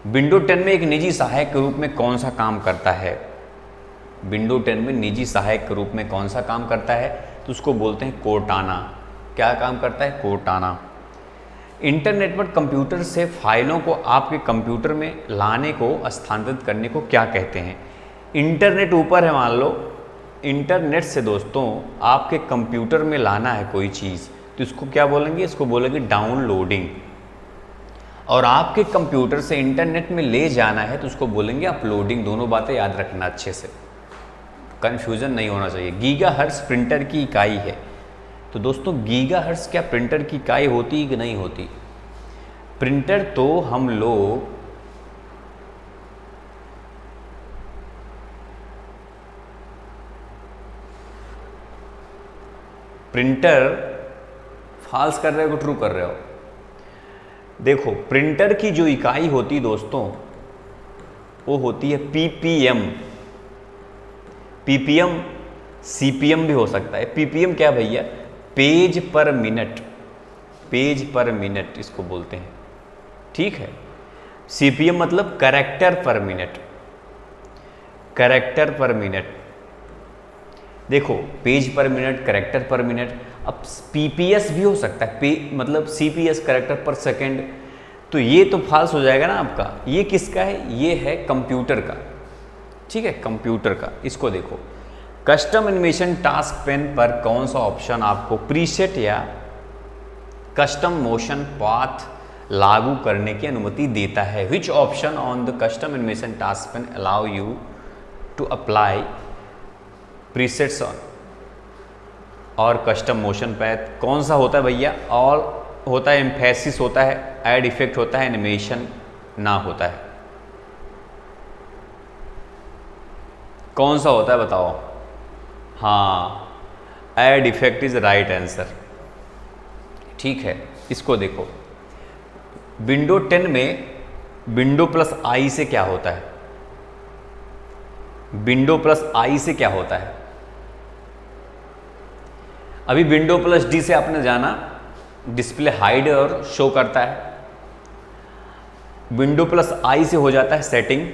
विंडो 10 में एक निजी सहायक के रूप में कौन सा काम करता है? विंडो 10 में निजी सहायक के रूप में कौन सा काम करता है? तो उसको बोलते हैं कोर्टाना। क्या काम करता है? कोर्टाना। इंटरनेट पर कंप्यूटर से फाइलों को आपके कंप्यूटर में लाने को, स्थानांतरित करने को क्या कहते हैं? इंटरनेट ऊपर है मान लो, इंटरनेट से दोस्तों आपके कंप्यूटर में लाना है कोई चीज़, तो इसको क्या बोलेंगे? इसको बोलेंगे डाउनलोडिंग। और आपके कंप्यूटर से इंटरनेट में ले जाना है तो उसको बोलेंगे अपलोडिंग। दोनों बातें याद रखना अच्छे से, कन्फ्यूज़न नहीं होना चाहिए। गीगाहर्ट्ज़ प्रिंटर की इकाई है। तो दोस्तों गीगाहर्ट्ज़ क्या प्रिंटर की इकाई होती कि नहीं होती? प्रिंटर तो हम लोग प्रिंटर फॉल्स कर रहे हो कि ट्रू कर रहे हो? देखो, प्रिंटर की जो इकाई होती दोस्तों वो होती है पीपीएम। पीपीएम सीपीएम भी हो सकता है। पीपीएम क्या भैया? Page per minute. Page per minute इसको बोलते हैं। ठीक है। सीपीएम मतलब character per minute. Character per minute. देखो, page per minute, character per minute. अब पीपीएस भी हो सकता है, मतलब सीपीएस कैरेक्टर पर सेकंड। तो ये तो फॉल्स हो जाएगा ना आपका। ये किसका है? ये है कंप्यूटर का। ठीक है, कंप्यूटर का। इसको देखो, कस्टम एनिमेशन टास्क पेन पर कौन सा ऑप्शन आपको प्रीसेट या कस्टम मोशन पाथ लागू करने की अनुमति देता है? Which option on the custom animation task pane allow you to apply presets on और कस्टम मोशन पैथ? कौन सा होता है भैया? और होता है एम्फेसिस होता है, ऐड इफेक्ट होता है, एनिमेशन ना होता है। कौन सा होता है बताओ? हाँ, add effect is right answer. ठीक है, इसको देखो, विंडो 10 में विंडो प्लस आई से क्या होता है? विंडो प्लस आई से क्या होता है? अभी विंडो प्लस डी से आपने जाना, डिस्प्ले हाइड और शो करता है। विंडो प्लस आई से हो जाता है सेटिंग,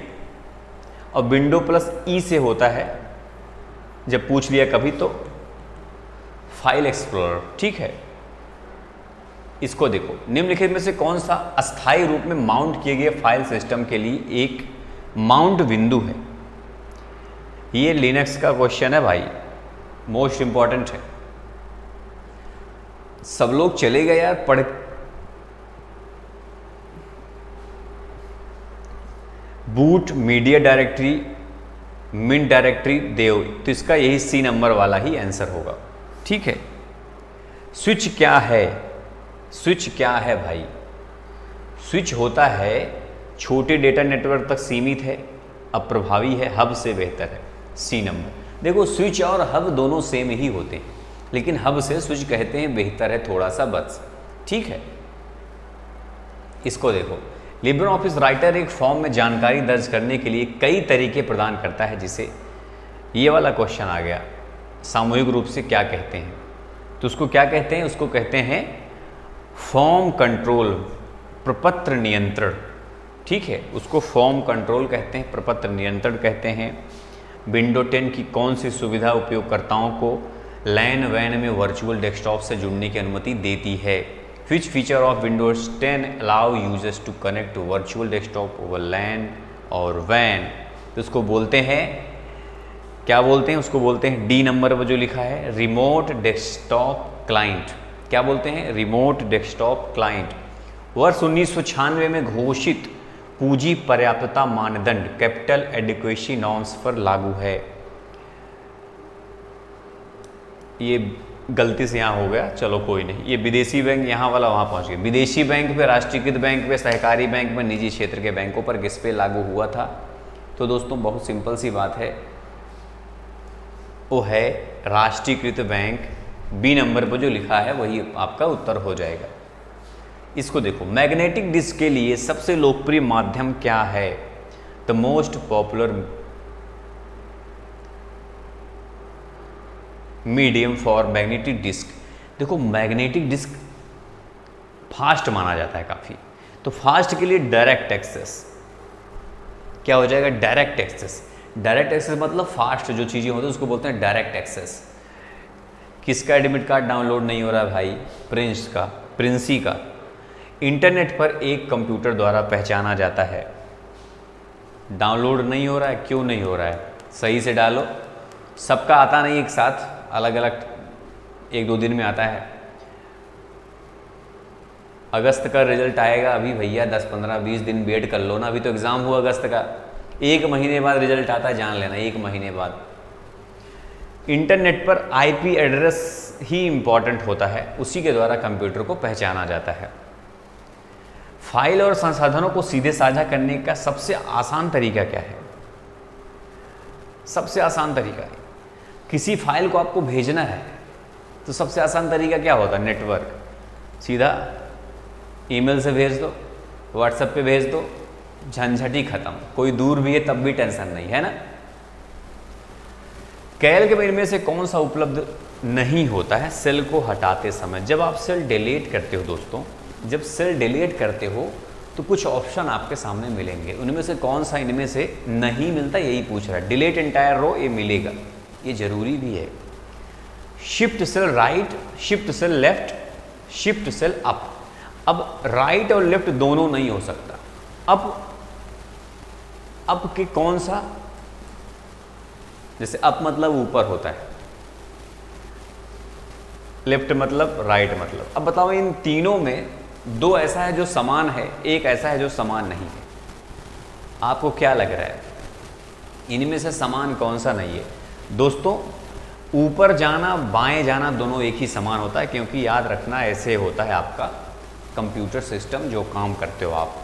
और विंडो प्लस ई से होता है, जब पूछ लिया कभी तो, फाइल एक्सप्लोरर। ठीक है, इसको देखो, निम्नलिखित में से कौन सा अस्थायी रूप में माउंट किए गए फाइल सिस्टम के लिए एक माउंट बिंदु है? ये लिनक्स का क्वेश्चन है भाई, मोस्ट इंपॉर्टेंट है। सब लोग चले गए यार पढ़। बूट, मीडिया डायरेक्टरी, मिन डायरेक्टरी, देव। तो इसका यही सी नंबर वाला ही आंसर होगा। ठीक है। स्विच क्या है? स्विच क्या है भाई? स्विच होता है छोटे डेटा नेटवर्क तक सीमित है, अप्रभावी है, हब से बेहतर है। C number. देखो, स्विच और हब दोनों सेम ही होते हैं, लेकिन हब से स्विच कहते हैं बेहतर है थोड़ा सा, बस। ठीक है, इसको देखो, लिब्रे ऑफिस राइटर एक फॉर्म में जानकारी दर्ज करने के लिए कई तरीके प्रदान करता है, जिसे ये वाला क्वेश्चन आ गया, सामूहिक रूप से क्या कहते हैं? तो उसको क्या कहते हैं? उसको कहते हैं फॉर्म कंट्रोल, प्रपत्र नियंत्रण। ठीक है, उसको फॉर्म कंट्रोल कहते हैं, प्रपत्र नियंत्रण कहते हैं। विंडो 10 की कौन सी सुविधा उपयोगकर्ताओं को लैन वैन में वर्चुअल डेस्कटॉप से जुड़ने की अनुमति देती है? Which feature of Windows 10 allow users to connect to virtual desktop over LAN और वैन, तो उसको बोलते हैं, क्या बोलते हैं, उसको बोलते हैं डी नंबर पर जो लिखा है रिमोट डेस्कटॉप क्लाइंट। क्या बोलते हैं? Remote desktop client. वर्ष 1996 में घोषित पूंजी पर्याप्तता मानदंड कैपिटल एडिक्वेसी नॉर्म्स पर लागू है। ये गलती से यहाँ हो गया, चलो कोई नहीं। ये विदेशी बैंक यहाँ वाला वहाँ पहुँच गया। विदेशी बैंक पे, राष्ट्रीयकृत बैंक पे, सहकारी बैंक पे, निजी क्षेत्र के बैंकों पर किस पे लागू हुआ था? तो दोस्तों बहुत सिंपल सी बात है, वो है राष्ट्रीयकृत बैंक। बी नंबर पर जो लिखा है वही आपका उत्तर हो जाएगा। इसको देखो, मैग्नेटिक डिस्क के लिए सबसे लोकप्रिय माध्यम क्या है? The most popular medium for magnetic disk. देखो मैग्नेटिक डिस्क फास्ट माना जाता है काफ़ी, तो फास्ट के लिए डायरेक्ट एक्सेस क्या हो जाएगा? Direct access. डायरेक्ट एक्सेस मतलब फास्ट जो चीज़ें होती है उसको बोलते हैं डायरेक्ट एक्सेस। किसका एडमिट कार्ड डाउनलोड नहीं हो रहा है भाई? प्रिंस का, प्रिंसी का। इंटरनेट पर एक कंप्यूटर द्वारा पहचाना जाता है। डाउनलोड नहीं हो रहा है, क्यों नहीं हो रहा है? सही से डालो, सबका आता नहीं एक साथ, अलग अलग 1-2 दिन में आता है। अगस्त का रिजल्ट आएगा अभी भैया, 10, 15, 20 दिन वेट कर लो ना, अभी तो एग्ज़ाम हुआ अगस्त का। 1 महीने बाद रिजल्ट आता है, जान लेना, 1 महीने बाद। इंटरनेट पर आईपी एड्रेस ही इम्पॉर्टेंट होता है, उसी के द्वारा कंप्यूटर को पहचाना जाता है। फाइल और संसाधनों को सीधे साझा करने का सबसे आसान तरीका क्या है? सबसे आसान तरीका है, किसी फाइल को आपको भेजना है तो सबसे आसान तरीका क्या होता है? नेटवर्क। सीधा ईमेल से भेज दो, व्हाट्सएप पे भेज दो, झंझट ही खत्म। कोई दूर भी है तब भी टेंशन नहीं है ना। कैल्क में इनमें से कौन सा उपलब्ध नहीं होता है सेल को हटाते समय? जब आप सेल डिलीट करते हो दोस्तों, जब सेल डिलीट करते हो तो कुछ ऑप्शन आपके सामने मिलेंगे, उनमें से कौन सा इनमें से नहीं मिलता, यही पूछ रहा है। डिलीट एंटायर रो, ये मिलेगा, ये जरूरी भी है। Shift cell right, shift cell left, shift cell up. अब राइट और लेफ्ट दोनों नहीं हो सकता। अप के कौन सा? जैसे अप मतलब ऊपर होता है, लेफ्ट मतलब राइट मतलब। अब बताओ इन तीनों में 2 ऐसा है जो समान है, एक ऐसा है जो समान नहीं है। आपको क्या लग रहा है इनमें से समान कौन सा नहीं है? दोस्तों ऊपर जाना बाएं जाना दोनों एक ही समान होता है, क्योंकि याद रखना ऐसे होता है आपका कंप्यूटर सिस्टम जो काम करते हो आप।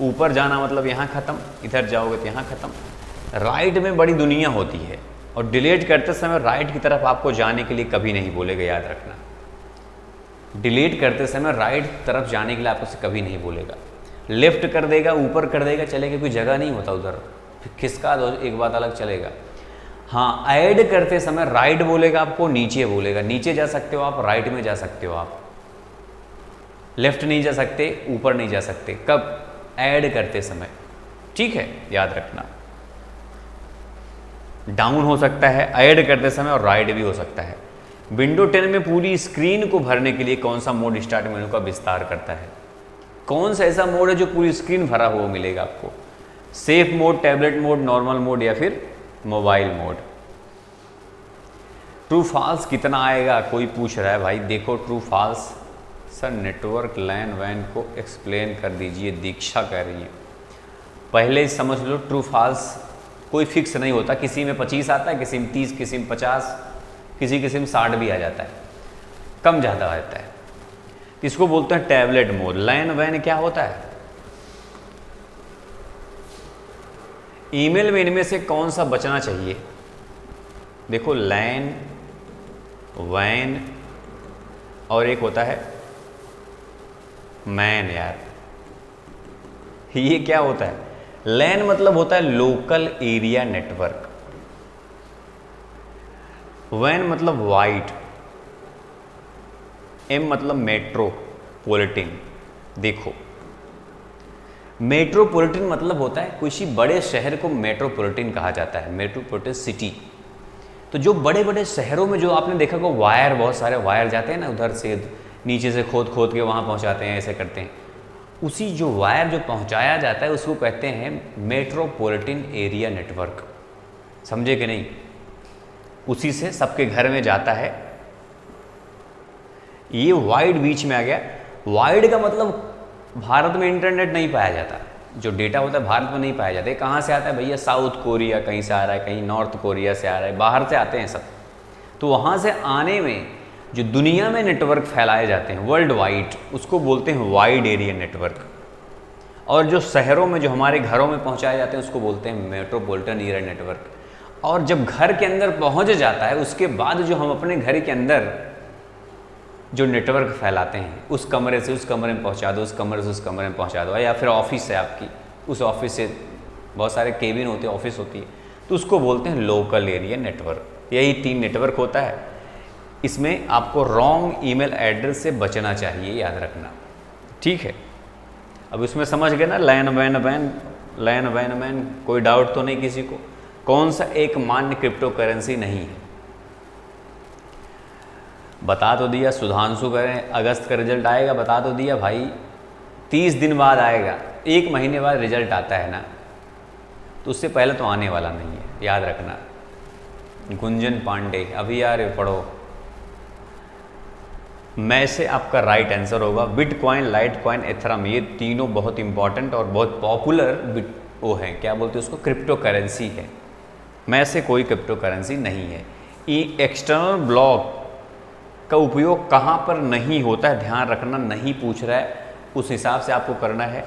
ऊपर जाना मतलब यहाँ ख़त्म, इधर जाओगे तो यहाँ ख़त्म। राइट में बड़ी दुनिया होती है, और डिलीट करते समय राइट की तरफ आपको जाने के लिए कभी नहीं बोलेगा, याद रखना। डिलीट करते समय राइट तरफ जाने के लिए आपको कभी नहीं बोलेगा। लेफ्ट कर देगा, ऊपर कर देगा, चलेगा, कोई जगह नहीं होता उधर, फिर खिसका दो, एक बात अलग चलेगा। हाँ, ऐड करते समय राइट बोलेगा आपको, नीचे बोलेगा। नीचे जा सकते हो आप, राइट में जा सकते हो आप, लेफ्ट नहीं जा सकते, ऊपर नहीं जा सकते। कब? ऐड करते समय, ठीक है, याद रखना। डाउन हो सकता है ऐड करते समय, और राइट भी हो सकता है। विंडो 10 में पूरी स्क्रीन को भरने के लिए कौन सा मोड स्टार्ट मेनू का विस्तार करता है? कौन सा ऐसा मोड है जो पूरी स्क्रीन भरा हुआ मिलेगा आपको? Safe mode, tablet mode, normal mode या फिर मोबाइल मोड? ट्रू फॉल्स कितना आएगा कोई पूछ रहा है भाई। देखो ट्रू फॉल्स, सर नेटवर्क लैन वैन को एक्सप्लेन कर दीजिए, दीक्षा कह रही है। पहले समझ लो ट्रू फॉल्स कोई फिक्स नहीं होता, किसी में 25 आता है, किसी में 30, किसी में 50, किसी में 60 भी आ जाता है, कम ज़्यादा आ जाता है। इसको बोलते हैं टैबलेट मोड। लैन वैन क्या होता है? ईमेल में इनमें से कौन सा बचना चाहिए? देखो लैन, वैन और एक होता है मैन। यार ये क्या होता है? लैन मतलब होता है लोकल एरिया नेटवर्क, वैन मतलब वाइड, एम मतलब मेट्रोपॉलिटन। देखो मेट्रोपॉलिटन मतलब होता है किसी बड़े शहर को मेट्रोपॉलिटन कहा जाता है, मेट्रोपॉलिटन सिटी। तो जो बड़े बड़े शहरों में जो आपने देखा को वायर, बहुत सारे वायर जाते हैं ना, उधर से नीचे से खोद खोद के वहाँ पहुँचाते हैं, ऐसे करते हैं। उसी जो वायर जो पहुंचाया जाता है उसको कहते हैं मेट्रोपॉलिटन एरिया नेटवर्क। समझे कि नहीं? उसी से सबके घर में जाता है। ये वाइड बीच में आ गया। वाइड का मतलब भारत में इंटरनेट नहीं पाया जाता, जो डेटा होता है भारत में नहीं पाया जाता। कहाँ से आता है भैया? साउथ कोरिया कहीं से आ रहा है, कहीं नॉर्थ कोरिया से आ रहा है, बाहर से आते हैं सब। तो वहाँ से आने में जो दुनिया में नेटवर्क फैलाए जाते हैं वर्ल्ड वाइड, उसको बोलते हैं वाइड एरिया नेटवर्क। और जो शहरों में, जो हमारे घरों में पहुँचाए जाते हैं, उसको बोलते हैं मेट्रोपॉलिटन एरिया नेटवर्क। और जब घर के अंदर पहुँच जाता है, उसके बाद जो हम अपने घर के अंदर जो नेटवर्क फैलाते हैं, उस कमरे से उस कमरे में पहुंचा दो, उस कमरे से उस कमरे में पहुंचा दो, या फिर ऑफिस है आपकी, उस ऑफिस से बहुत सारे केबिन होते हैं, ऑफिस होती है, तो उसको बोलते हैं लोकल एरिया नेटवर्क। यही 3 नेटवर्क होता है। इसमें आपको रॉन्ग ईमेल एड्रेस से बचना चाहिए, याद रखना, ठीक है। अब इसमें समझ गए ना, लैन वैन मैन, कोई डाउट तो नहीं किसी को? कौन सा एक मान्य क्रिप्टो करेंसी नहीं है? बता तो दिया। सुधांशु करें अगस्त का रिजल्ट आएगा, बता तो दिया भाई। 30 दिन बाद आएगा, 1 महीने बाद रिजल्ट आता है ना, तो उससे पहले तो आने वाला नहीं है, याद रखना। गुंजन पांडे अभी आ रहे, पढ़ो। मैं से आपका राइट आंसर होगा बिटकॉइन, लाइटकॉइन, एथरम। ये तीनों बहुत इंपॉर्टेंट और बहुत पॉपुलर वो हैं, क्या बोलते हैं उसको, क्रिप्टो करेंसी है। मैं से कोई क्रिप्टो करेंसी नहीं है। एक्सटर्नल ब्लॉक का उपयोग कहाँ पर नहीं होता है, ध्यान रखना, नहीं पूछ रहा है, उस हिसाब से आपको करना है।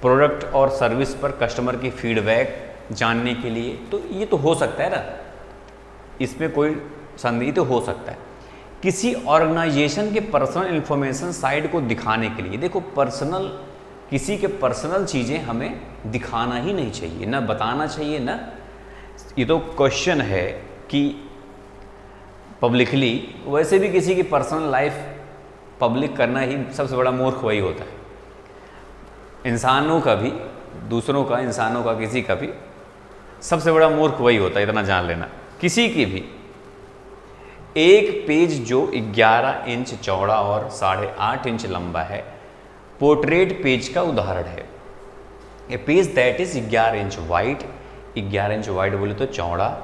प्रोडक्ट और सर्विस पर कस्टमर की फीडबैक जानने के लिए, तो ये तो हो सकता है ना, इसमें कोई संदेह तो हो सकता है। किसी ऑर्गेनाइजेशन के पर्सनल इंफॉर्मेशन साइट को दिखाने के लिए, देखो पर्सनल, किसी के पर्सनल चीज़ें हमें दिखाना ही नहीं चाहिए, ना बताना चाहिए, ना। ये तो क्वेश्चन है कि पब्लिकली, वैसे भी किसी की पर्सनल लाइफ पब्लिक करना ही सबसे बड़ा मूर्ख वही होता है। इंसानों का भी, दूसरों का, इंसानों का, किसी का भी सबसे बड़ा मूर्ख वही होता है, इतना जान लेना। किसी की भी एक पेज जो 11 इंच चौड़ा और 8.5 इंच लंबा है, पोर्ट्रेट पेज का उदाहरण है। A page that is 11 inch wide, 11 inch wide बोले तो चौड़ा,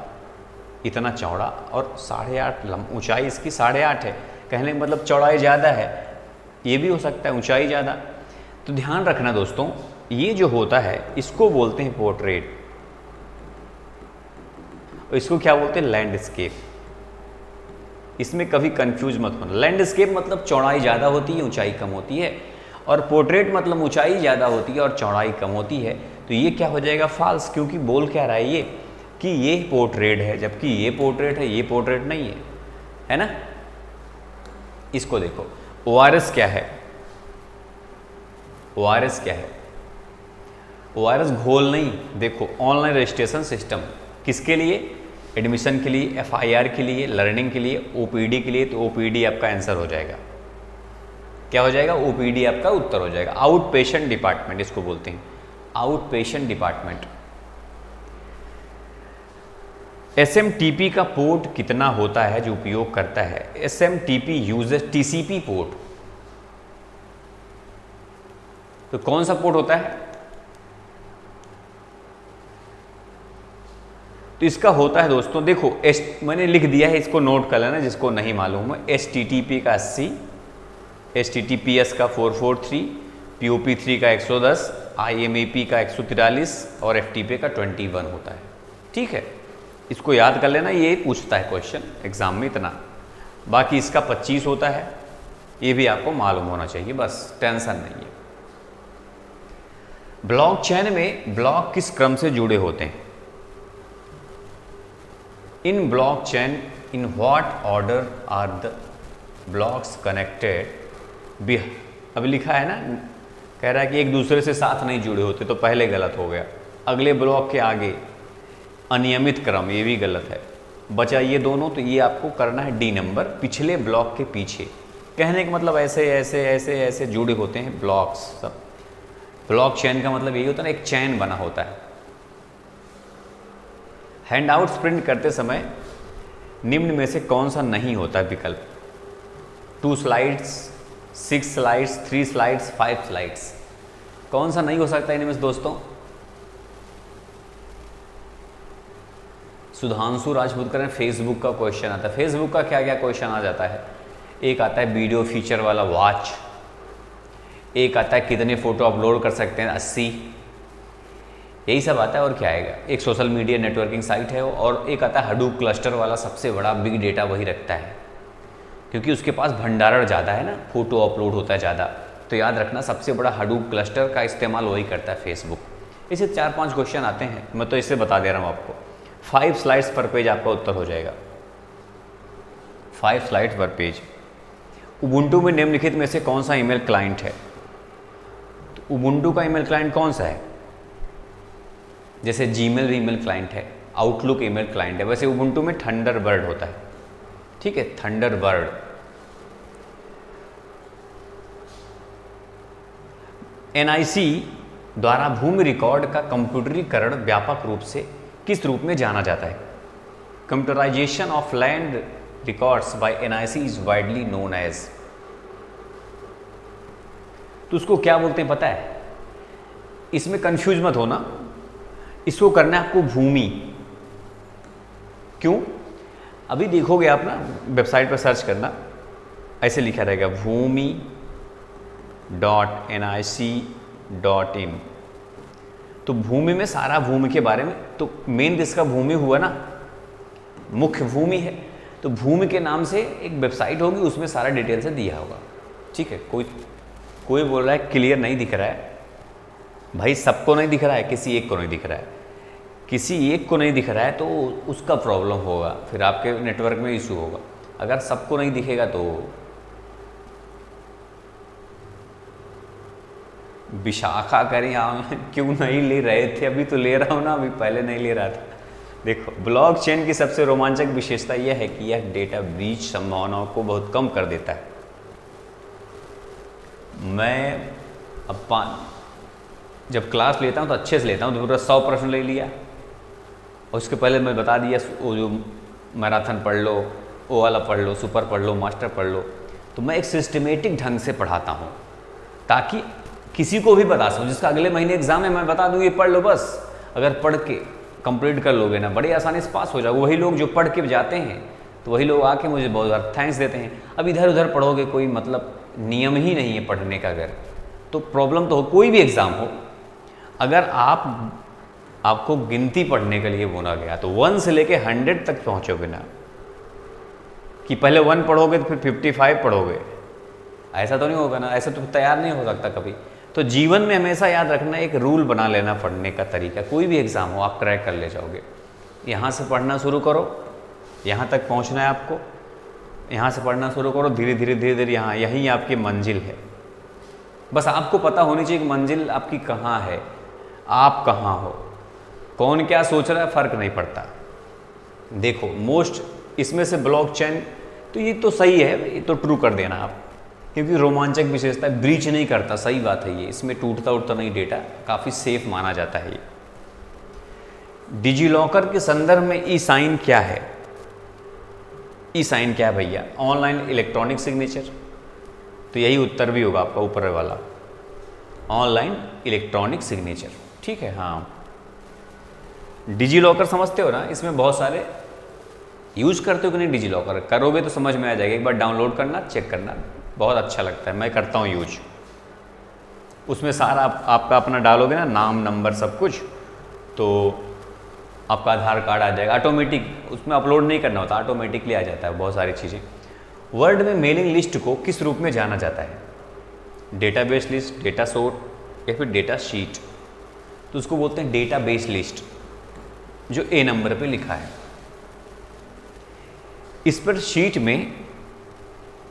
इतना चौड़ा, और 8.5 ऊंचाई इसकी 8.5 है। कहने का मतलब चौड़ाई ज़्यादा है, ये भी हो सकता है ऊंचाई ज़्यादा। तो ध्यान रखना दोस्तों, ये जो होता है इसको बोलते हैं पोर्ट्रेट, और इसको क्या बोलते हैं, लैंडस्केप। इसमें कभी कंफ्यूज मत होना। लैंडस्केप मतलब चौड़ाई ज़्यादा होती है, ऊंचाई कम होती है, और पोर्ट्रेट मतलब ऊंचाई ज़्यादा होती है और चौड़ाई कम होती है। तो ये क्या हो जाएगा, फॉल्स, क्योंकि बोल क्या रहा है ये कि ये पोर्ट्रेट है, जबकि ये पोर्ट्रेट है, ये पोर्ट्रेट नहीं है ना। इसको देखो, ORS क्या है, ORS क्या है, ORS घोल नहीं। देखो, ऑनलाइन रजिस्ट्रेशन सिस्टम, किसके लिए, एडमिशन के लिए, FIR के लिए, लर्निंग के लिए, OPD के लिए। तो OPD आपका आंसर हो जाएगा, क्या हो जाएगा, OPD आपका उत्तर हो जाएगा। आउट पेशेंट डिपार्टमेंट इसको बोलते हैं, आउट पेशेंट डिपार्टमेंट। SMTP का पोर्ट कितना होता है जो उपयोग करता है, SMTP यूजेस TCP पोर्ट। तो कौन सा पोर्ट होता है, तो इसका होता है दोस्तों, देखो मैंने लिख दिया है, इसको नोट कर लेना जिसको नहीं मालूम है। HTTP का 80, HTTPS का 443, POP3 का 110, IMAP का 143 और FTP का 21 होता है, ठीक है। इसको याद कर लेना, ये पूछता है क्वेश्चन एग्जाम में इतना। बाकी इसका 25 होता है, ये भी आपको मालूम होना चाहिए, बस टेंशन नहीं है। ब्लॉकचेन में ब्लॉक किस क्रम से जुड़े होते हैं, in blockchain in what order are the blocks connected. अभी लिखा है ना, कह रहा है कि एक दूसरे से साथ नहीं जुड़े होते, तो पहले गलत हो गया। अगले ब्लॉक के आगे अनियमित क्रम, ये भी गलत है। बचा ये दोनों, तो ये आपको करना है D नंबर, पिछले ब्लॉक के पीछे। कहने का मतलब ऐसे ऐसे ऐसे ऐसे जुड़े होते हैं ब्लॉक्स सब। ब्लॉक चेन का मतलब यही होता है ना, एक चैन बना होता है। हैंडआउट्स प्रिंट करते समय निम्न में से कौन सा नहीं होता विकल्प, 2 स्लाइड्स, 6 स्लाइड्स, 3 स्लाइड्स, 5 स्लाइड्स। कौन सा नहीं हो सकता इनमें से दोस्तों? सुधांशु राजपूत करें, फेसबुक का क्वेश्चन आता है। फेसबुक का क्या क्या क्वेश्चन आ जाता है? एक आता है वीडियो फीचर वाला वॉच, एक आता है कितने फ़ोटो अपलोड कर सकते हैं 80, यही सब आता है और क्या आएगा। एक सोशल मीडिया नेटवर्किंग साइट है और एक आता है हडूप क्लस्टर वाला, सबसे बड़ा बिग डेटा वही रखता है क्योंकि उसके पास भंडारण ज़्यादा है ना, फ़ोटो अपलोड होता है ज़्यादा। तो याद रखना सबसे बड़ा हडूप क्लस्टर का इस्तेमाल वही करता है फेसबुक। इसे 4-5 क्वेश्चन आते हैं, मैं तो इसे बता दे रहा हूँ आपको। 5 स्लाइड्स पर पेज आपका उत्तर हो जाएगा, 5 स्लाइड्स पर पेज। उबुंटू में निम्नलिखित में से कौन सा ईमेल क्लाइंट है? तो उबुंटू का ईमेल क्लाइंट कौन सा है? जैसे जीमेल ईमेल क्लाइंट है, आउटलुक ईमेल क्लाइंट है, वैसे उबुंटू में थंडरबर्ड होता है। ठीक है, थंडरबर्ड। एनआईसी द्वारा भूमि रिकॉर्ड का कंप्यूटरीकरण व्यापक रूप से किस रूप में जाना जाता है? Computerisation of land records by NIC is widely known as. तो उसको क्या बोलते हैं पता है? इसमें कंफ्यूज मत होना, इसको करना है आपको भूमि। क्यों? अभी देखोगे आप ना, वेबसाइट पर सर्च करना, ऐसे लिखा रहेगा भूमि.nic.in। तो भूमि में सारा भूमि के बारे में, तो मेन जिसका भूमि हुआ ना, मुख्य भूमि है, तो भूमि के नाम से एक वेबसाइट होगी, उसमें सारा डिटेल से दिया होगा। ठीक है, कोई बोल रहा है क्लियर नहीं दिख रहा है, भाई सबको नहीं दिख रहा है, किसी एक को नहीं दिख रहा है। किसी एक को नहीं दिख रहा है तो उसका प्रॉब्लम होगा, फिर आपके नेटवर्क में इशू होगा। अगर सबको नहीं दिखेगा तो विशाखा करें, क्यों नहीं ले रहे थे? अभी तो ले रहा हूँ ना, अभी पहले नहीं ले रहा था। देखो, ब्लॉकचेन की सबसे रोमांचक विशेषता यह है कि यह डेटा ब्रीच संभावनाओं को बहुत कम कर देता है। मैं अब जब क्लास लेता हूँ तो अच्छे से लेता हूँ, तो पूरा 100 प्रश्न ले लिया और उसके पहले मैं बता दिया वो जो मैराथन पढ़ लो, वो वाला पढ़ लो, सुपर पढ़ लो, मास्टर पढ़ लो। तो मैं एक सिस्टमेटिक ढंग से पढ़ाता हूँ ताकि किसी को भी बता सकूँ, जिसका अगले महीने एग्जाम है मैं बता दूँ ये पढ़ लो बस। अगर पढ़ के कंप्लीट कर लोगे ना, बड़ी आसानी से पास हो जाओगे। वही लोग जो पढ़ के जाते हैं तो वही लोग आके मुझे बहुत बार थैंक्स देते हैं। अब इधर उधर पढ़ोगे, कोई मतलब नियम ही नहीं है पढ़ने का, अगर तो प्रॉब्लम तो हो। कोई भी एग्ज़ाम हो, अगर आपको गिनती पढ़ने के लिए बोला गया तो 1 से लेके 100 तक पहुँचोगे ना, कि पहले 1 पढ़ोगे तो फिर 55 पढ़ोगे, ऐसा तो नहीं होगा ना, ऐसा तो तैयार नहीं हो सकता कभी। तो जीवन में हमेशा याद रखना, एक रूल बना लेना पढ़ने का तरीका। कोई भी एग्ज़ाम हो आप क्रैक कर ले जाओगे। यहाँ से पढ़ना शुरू करो, यहाँ तक पहुँचना है आपको, यहाँ से पढ़ना शुरू करो, धीरे धीरे यहाँ, यहीं आपकी मंजिल है। बस आपको पता होनी चाहिए कि मंजिल आपकी कहाँ है, आप कहाँ हो, कौन क्या सोच रहा है, फ़र्क नहीं पड़ता। देखो, मोस्ट इसमें से ब्लॉकचेन तो ये तो सही है, ये तो ट्रू कर देना आप, क्योंकि रोमांचक विशेषता, ब्रीच नहीं करता, सही बात है ये, इसमें टूटता उठता नहीं डेटा, काफ़ी सेफ माना जाता है ये। डिजिलॉकर के संदर्भ में ई साइन क्या है? ई साइन क्या है भैया? Online electronic signature. तो यही उत्तर भी होगा आपका ऊपर वाला, ऑनलाइन इलेक्ट्रॉनिक सिग्नेचर। ठीक है, हाँ। डिजिलॉकर समझते हो ना, इसमें बहुत सारे यूज करते हो कि नहीं? डिजिलॉकर करोगे तो समझ में आ जाएगा, एक बार डाउनलोड करना, चेक करना, बहुत अच्छा लगता है, मैं करता हूँ यूज। उसमें सारा आपका अपना डालोगे ना, नाम, नंबर, सब कुछ, तो आपका आधार कार्ड आ जाएगा ऑटोमेटिक, उसमें अपलोड नहीं करना होता, ऑटोमेटिकली आ जाता है बहुत सारी चीज़ें। वर्ड में मेलिंग लिस्ट को किस रूप में जाना जाता है? डेटाबेस लिस्ट, डेटा सोर्ट या फिर डेटा शीट? तो उसको बोलते हैं डेटाबेस लिस्ट, जो ए नंबर पे लिखा है। इस पर शीट में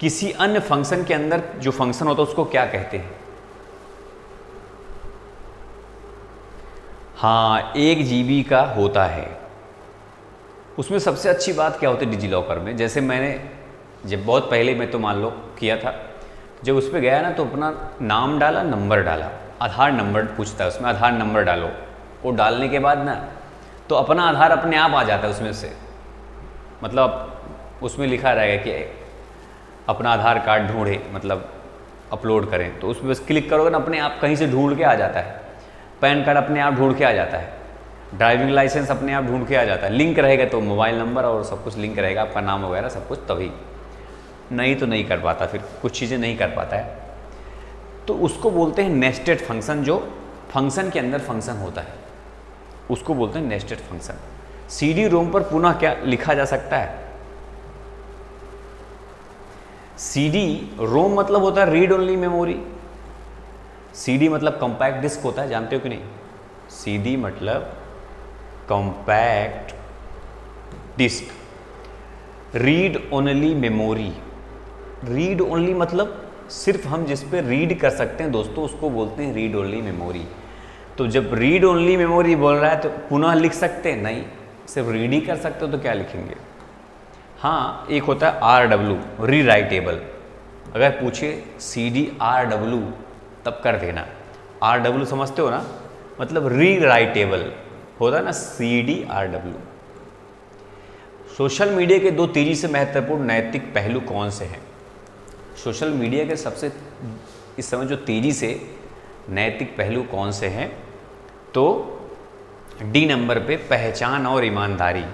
किसी अन्य फंक्शन के अंदर जो फंक्शन होता है उसको क्या कहते हैं? हाँ, 1 GB का होता है। उसमें सबसे अच्छी बात क्या होती है डिजिलॉकर में? जैसे मैंने जब बहुत पहले मैं तो मान लो किया था, जब उस पर गया ना तो अपना नाम डाला, नंबर डाला, आधार नंबर पूछता है उसमें, आधार नंबर डालो। वो डालने के बाद ना तो अपना आधार अपने आप आ जाता है उसमें से, मतलब उसमें लिखा रहेगा कि अपना आधार कार्ड ढूंढे, मतलब अपलोड करें, तो उसमें बस क्लिक करोगे ना, अपने आप कहीं से ढूंढ के आ जाता है। पैन कार्ड अपने आप ढूंढ के आ जाता है, ड्राइविंग लाइसेंस अपने आप ढूंढ के आ जाता है। लिंक रहेगा तो मोबाइल नंबर और सब कुछ लिंक रहेगा, आपका नाम वगैरह सब कुछ, तभी। नहीं तो नहीं कर पाता, फिर कुछ चीज़ें नहीं कर पाता है। तो उसको बोलते हैं नेस्टेड फंक्शन, जो फंक्शन के अंदर फंक्शन होता है उसको बोलते हैं नेस्टेड फंक्शन। सीडी रोम पर पुनः क्या लिखा जा सकता है? सीडी रोम मतलब होता है रीड ओनली मेमोरी। सीडी मतलब कॉम्पैक्ट डिस्क होता है, जानते हो कि नहीं? सीडी मतलब compact disc. Read only memory, read only मतलब सिर्फ हम जिस पे रीड कर सकते हैं दोस्तों, उसको बोलते हैं रीड ओनली मेमोरी। तो जब रीड ओनली मेमोरी बोल रहा है तो पुनः लिख सकते हैं? नहीं, सिर्फ रीड ही कर सकते हो तो क्या लिखेंगे? हाँ, एक होता है RW, री राइटेबल। अगर पूछे CD RW तब कर देना। RW समझते हो ना, मतलब री राइटेबल होता है ना, CD RW। सोशल मीडिया के दो तेजी से महत्वपूर्ण नैतिक पहलू कौन से हैं? सोशल मीडिया के सबसे इस समय जो तेजी से नैतिक पहलू कौन से हैं? तो D नंबर पे पहचान और ईमानदारी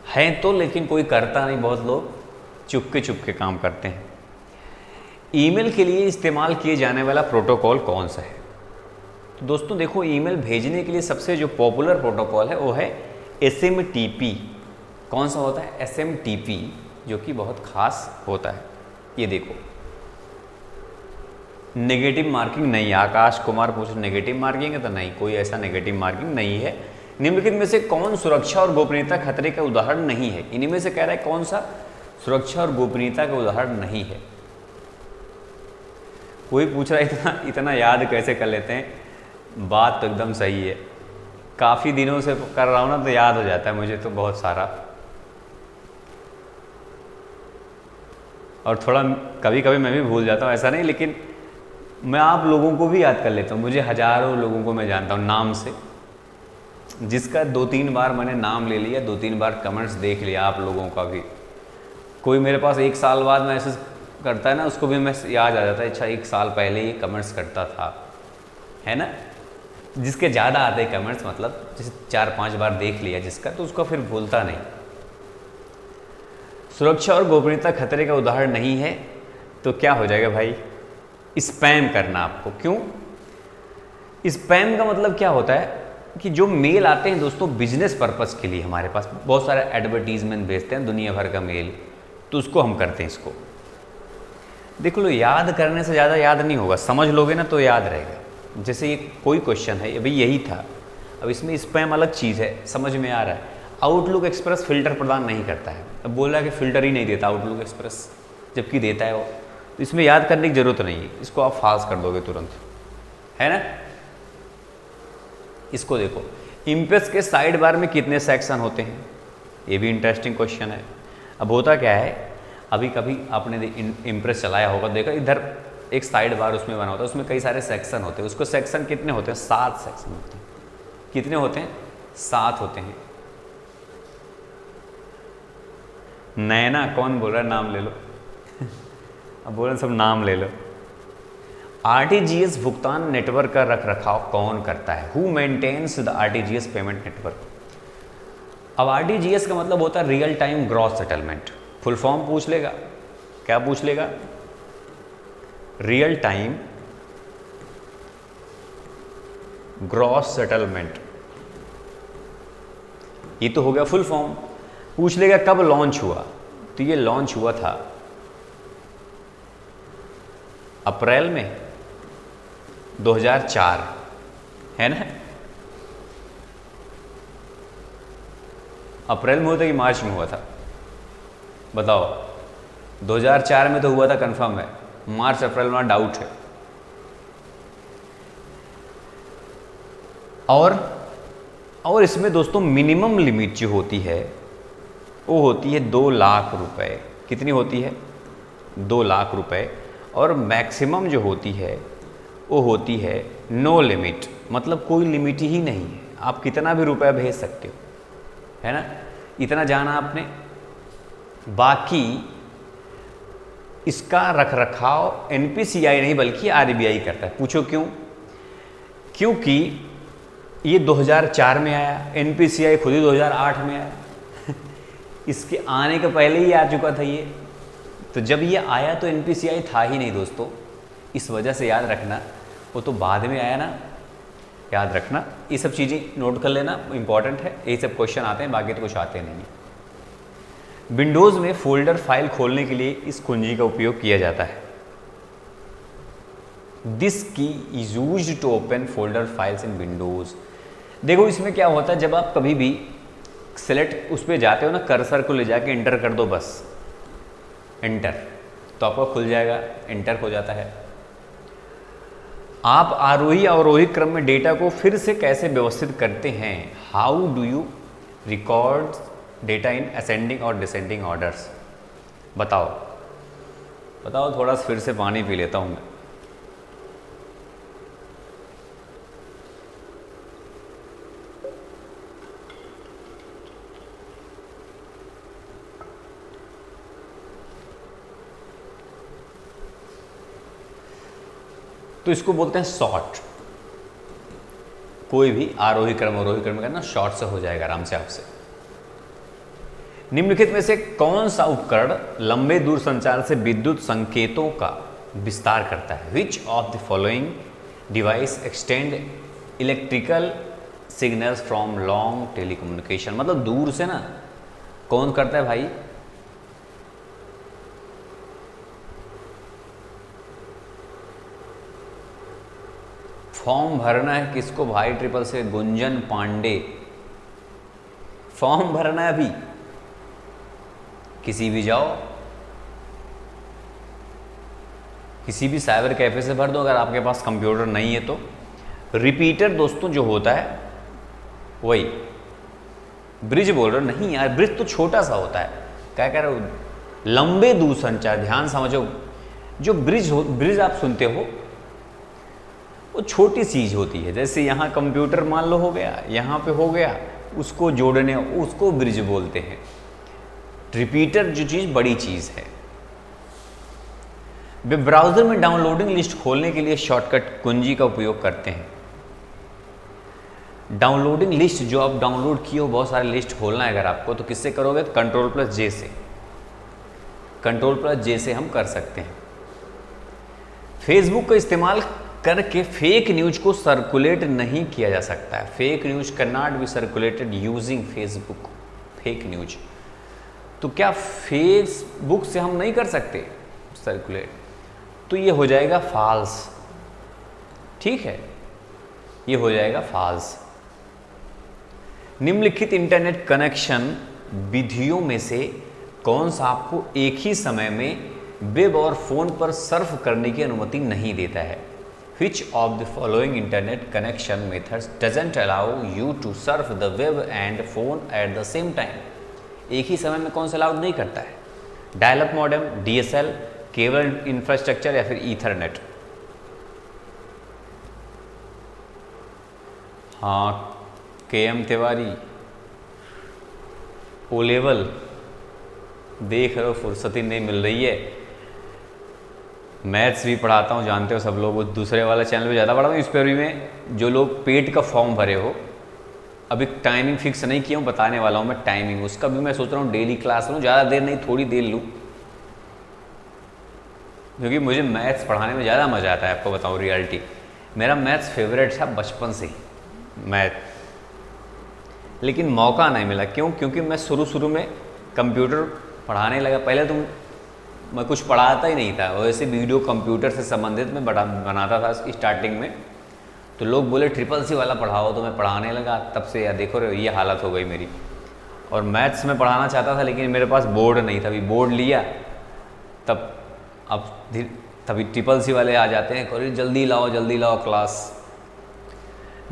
है तो, लेकिन कोई करता नहीं, बहुत लोग चुपके काम करते हैं। ईमेल के लिए इस्तेमाल किए जाने वाला प्रोटोकॉल कौन सा है? तो दोस्तों देखो, ईमेल भेजने के लिए सबसे जो पॉपुलर प्रोटोकॉल है वो है SMTP। कौन सा होता है? SMTP, जो कि बहुत खास होता है। ये देखो, नेगेटिव मार्किंग नहीं। आकाश कुमार पूछ नेगेटिव मार्किंग है, तो नहीं, कोई ऐसा नेगेटिव मार्किंग नहीं है। निम्नलिखित में से कौन सुरक्षा और गोपनीयता खतरे का उदाहरण नहीं है? इन्हीं में से कह रहा है कौन सा सुरक्षा और गोपनीयता का उदाहरण नहीं है। कोई पूछ रहा है इतना याद कैसे कर लेते हैं? बात तो एकदम सही है, काफ़ी दिनों से कर रहा हूँ ना, तो याद हो जाता है मुझे तो बहुत सारा। और थोड़ा कभी कभी मैं भी भूल जाता हूँ, ऐसा नहीं, लेकिन मैं आप लोगों को भी याद कर लेता हूँ। मुझे हजारों लोगों को मैं जानता हूँ नाम से, जिसका 2-3 बार मैंने नाम ले लिया, 2-3 बार कमेंट्स देख लिया आप लोगों का भी। कोई मेरे पास 1 साल बाद मैसेज करता है ना, उसको भी मैं याद आ जाता है, अच्छा 1 साल पहले ये कमेंट्स करता था, है ना। जिसके ज़्यादा आते हैं कमेंट्स, मतलब जैसे 4-5 बार देख लिया जिसका, तो उसको फिर भूलता नहीं। सुरक्षा और गोपनीयता खतरे का उदाहरण नहीं है तो क्या हो जाएगा भाई? स्पैम करना आपको। क्यों? स्पैम का मतलब क्या होता है कि जो मेल आते हैं दोस्तों बिजनेस पर्पस के लिए, हमारे पास बहुत सारे एडवर्टीजमेंट भेजते हैं दुनिया भर का मेल, तो उसको हम करते हैं। इसको देख लो, याद करने से ज़्यादा याद नहीं होगा, समझ लोगे ना तो याद रहेगा। जैसे ये कोई क्वेश्चन है, अभी यही था, अब इसमें स्पैम अलग चीज़ है, समझ में आ रहा है। आउटलुक एक्सप्रेस फिल्टर प्रदान नहीं करता है, अब बोल रहा है कि फ़िल्टर ही नहीं देता आउटलुक एक्सप्रेस, जबकि देता है वो। तो इसमें याद करने की ज़रूरत नहीं है, इसको आप फास्ट कर दोगे तुरंत, है ना। इसको देखो, इम्प्रेस के साइड बार में कितने सेक्शन होते हैं? ये भी इंटरेस्टिंग क्वेश्चन है। अब होता क्या है, अभी कभी आपने इम्प्रेस चलाया होगा, देखा इधर एक साइड बार उसमें बना होता है, उसमें कई सारे सेक्शन होते हैं। उसको सेक्शन कितने होते हैं? 7 सेक्शन होते हैं। कितने होते हैं? 7 होते हैं। नैना कौन बोल रहा है? नाम ले लो। अब बोल रहे सब नाम ले लो। RTGS भुगतान नेटवर्क का रख रखाव कौन करता है? Who maintains the RTGS payment network? अब RTGS का मतलब होता है real time gross settlement. Full form पूछ लेगा, क्या पूछ लेगा? Real time gross settlement. ये तो हो गया फुल फॉर्म। पूछ लेगा कब लॉन्च हुआ, तो ये लॉन्च हुआ था अप्रैल में 2004, है ना। अप्रैल में हुआ था कि मार्च में हुआ था? बताओ। 2004 में तो हुआ था, कंफर्म है। मार्च अप्रैल में डाउट है। और इसमें दोस्तों मिनिमम लिमिट जो होती है वो होती है 2 लाख रुपए। कितनी होती है? 2 लाख रुपए। और मैक्सिमम जो होती है वो होती है नो लिमिट, मतलब कोई लिमिट ही नहीं है, आप कितना भी रुपया भेज सकते हो, है ना। इतना जाना आपने। बाकी इसका रखरखाव एनपीसीआई नहीं बल्कि आरबीआई करता है। पूछो क्यों? क्योंकि ये 2004 में आया, एनपीसीआई खुद ही 2008 में आया इसके आने के पहले ही आ चुका था ये। तो जब ये आया तो एनपीसीआई था ही नहीं दोस्तों, इस वजह से याद रखना, वो तो बाद में आया ना, याद रखना। ये सब चीज़ें नोट कर लेना, इंपॉर्टेंट है। यही सब क्वेश्चन आते हैं, बाकी तो कुछ आते नहीं। विंडोज़ में फोल्डर फाइल खोलने के लिए इस कुंजी का उपयोग किया जाता है। This key is used to open folder files in Windows. देखो इसमें क्या होता है, जब आप कभी भी सेलेक्ट उस पर जाते हो ना, कर्सर को ले जाके एंटर कर दो, बस एंटर, तो आपका खुल जाएगा, एंटर हो जाता है। आप आरोही अवरोही क्रम में डेटा को फिर से कैसे व्यवस्थित करते हैं? How do you record data in ascending और डिसेंडिंग ऑर्डर्स? बताओ बताओ, थोड़ा सा फिर से पानी पी लेता हूं मैं। तो इसको बोलते हैं शॉर्ट। कोई भी आरोही क्रम अवरोही क्रम करना शॉर्ट से हो जाएगा आराम से आपसे। निम्नलिखित में से कौन सा उपकरण लंबे दूर संचार से विद्युत संकेतों का विस्तार करता है? Which of the following device extend electrical signals from long telecommunication? मतलब दूर से ना कौन करता है भाई? फॉर्म भरना है किसको भाई? ट्रिपल से गुंजन पांडे, फॉर्म भरना है अभी। किसी भी जाओ, किसी भी साइबर कैफे से भर दो अगर आपके पास कंप्यूटर नहीं है तो। रिपीटर दोस्तों जो होता है वही। ब्रिज बोल रहे हो? नहीं यार, ब्रिज तो छोटा सा होता है। क्या कह रहे हो? लंबे दूर संचार, ध्यान समझो। जो ब्रिज आप सुनते हो वो छोटी चीज होती है। जैसे यहाँ कंप्यूटर मान लो हो गया, यहाँ पे हो गया, उसको जोड़ने, उसको ब्रिज बोलते हैं। रिपीटर जो चीज बड़ी चीज है। वे ब्राउजर में डाउनलोडिंग लिस्ट खोलने के लिए शॉर्टकट कुंजी का उपयोग करते हैं। डाउनलोडिंग लिस्ट जो आप डाउनलोड किए हो, बहुत सारे लिस्ट खोलना है अगर आपको, तो किससे करोगे? Ctrl+J से। Ctrl+J से हम कर सकते हैं। फेसबुक का इस्तेमाल करके फेक न्यूज को सर्कुलेट नहीं किया जा सकता है। Fake news can not be circulated using Facebook. Fake news तो क्या फेसबुक से हम नहीं कर सकते सर्कुलेट? तो ये हो जाएगा फॉल्स। ठीक है, ये हो जाएगा फॉल्स। निम्नलिखित इंटरनेट कनेक्शन विधियों में से कौन सा आपको एक ही समय में वेब और फोन पर सर्फ करने की अनुमति नहीं देता है? Which of the following internet connection methods doesn't allow you to surf the web and phone at the same time? एक ही समय में कौन सा अलाउड नहीं करता है? Dial-up modem, DSL, cable infrastructure या फिर ईथरनेट? हाँ, KM तिवारी, O लेवल देख रहे हो, फुर्सत ही नहीं मिल रही है। मैथ्स भी पढ़ाता हूँ, जानते हो सब लोग। वो दूसरे वाला चैनल पे ज़्यादा पढ़ाता हूँ। इस पर भी में जो लोग पेट का फॉर्म भरे हो, अभी टाइमिंग फिक्स नहीं किया हूँ, बताने वाला हूँ मैं टाइमिंग उसका भी। मैं सोच रहा हूँ डेली क्लास लूँ, ज़्यादा देर नहीं, थोड़ी देर लूँ, क्योंकि मुझे मैथ्स पढ़ाने में ज़्यादा मज़ा आता है। आपको बताऊँ रियलिटी, मेरा मैथ्स फेवरेट था बचपन से ही मैथ, लेकिन मौका नहीं मिला। क्यों? क्योंकि मैं शुरू में कंप्यूटर पढ़ाने लगा। पहले तो मैं कुछ पढ़ाता ही नहीं था, वैसे वीडियो कंप्यूटर से संबंधित मैं बनाता था स्टार्टिंग में। तो लोग बोले CCC वाला पढ़ाओ, तो मैं पढ़ाने लगा। तब से यार देखो रहे, ये हालत हो गई मेरी। और मैथ्स में पढ़ाना चाहता था, लेकिन मेरे पास बोर्ड नहीं था। अभी बोर्ड लिया तब, अब तभी CCC वाले आ जाते हैं, अरे जल्दी लाओ क्लास।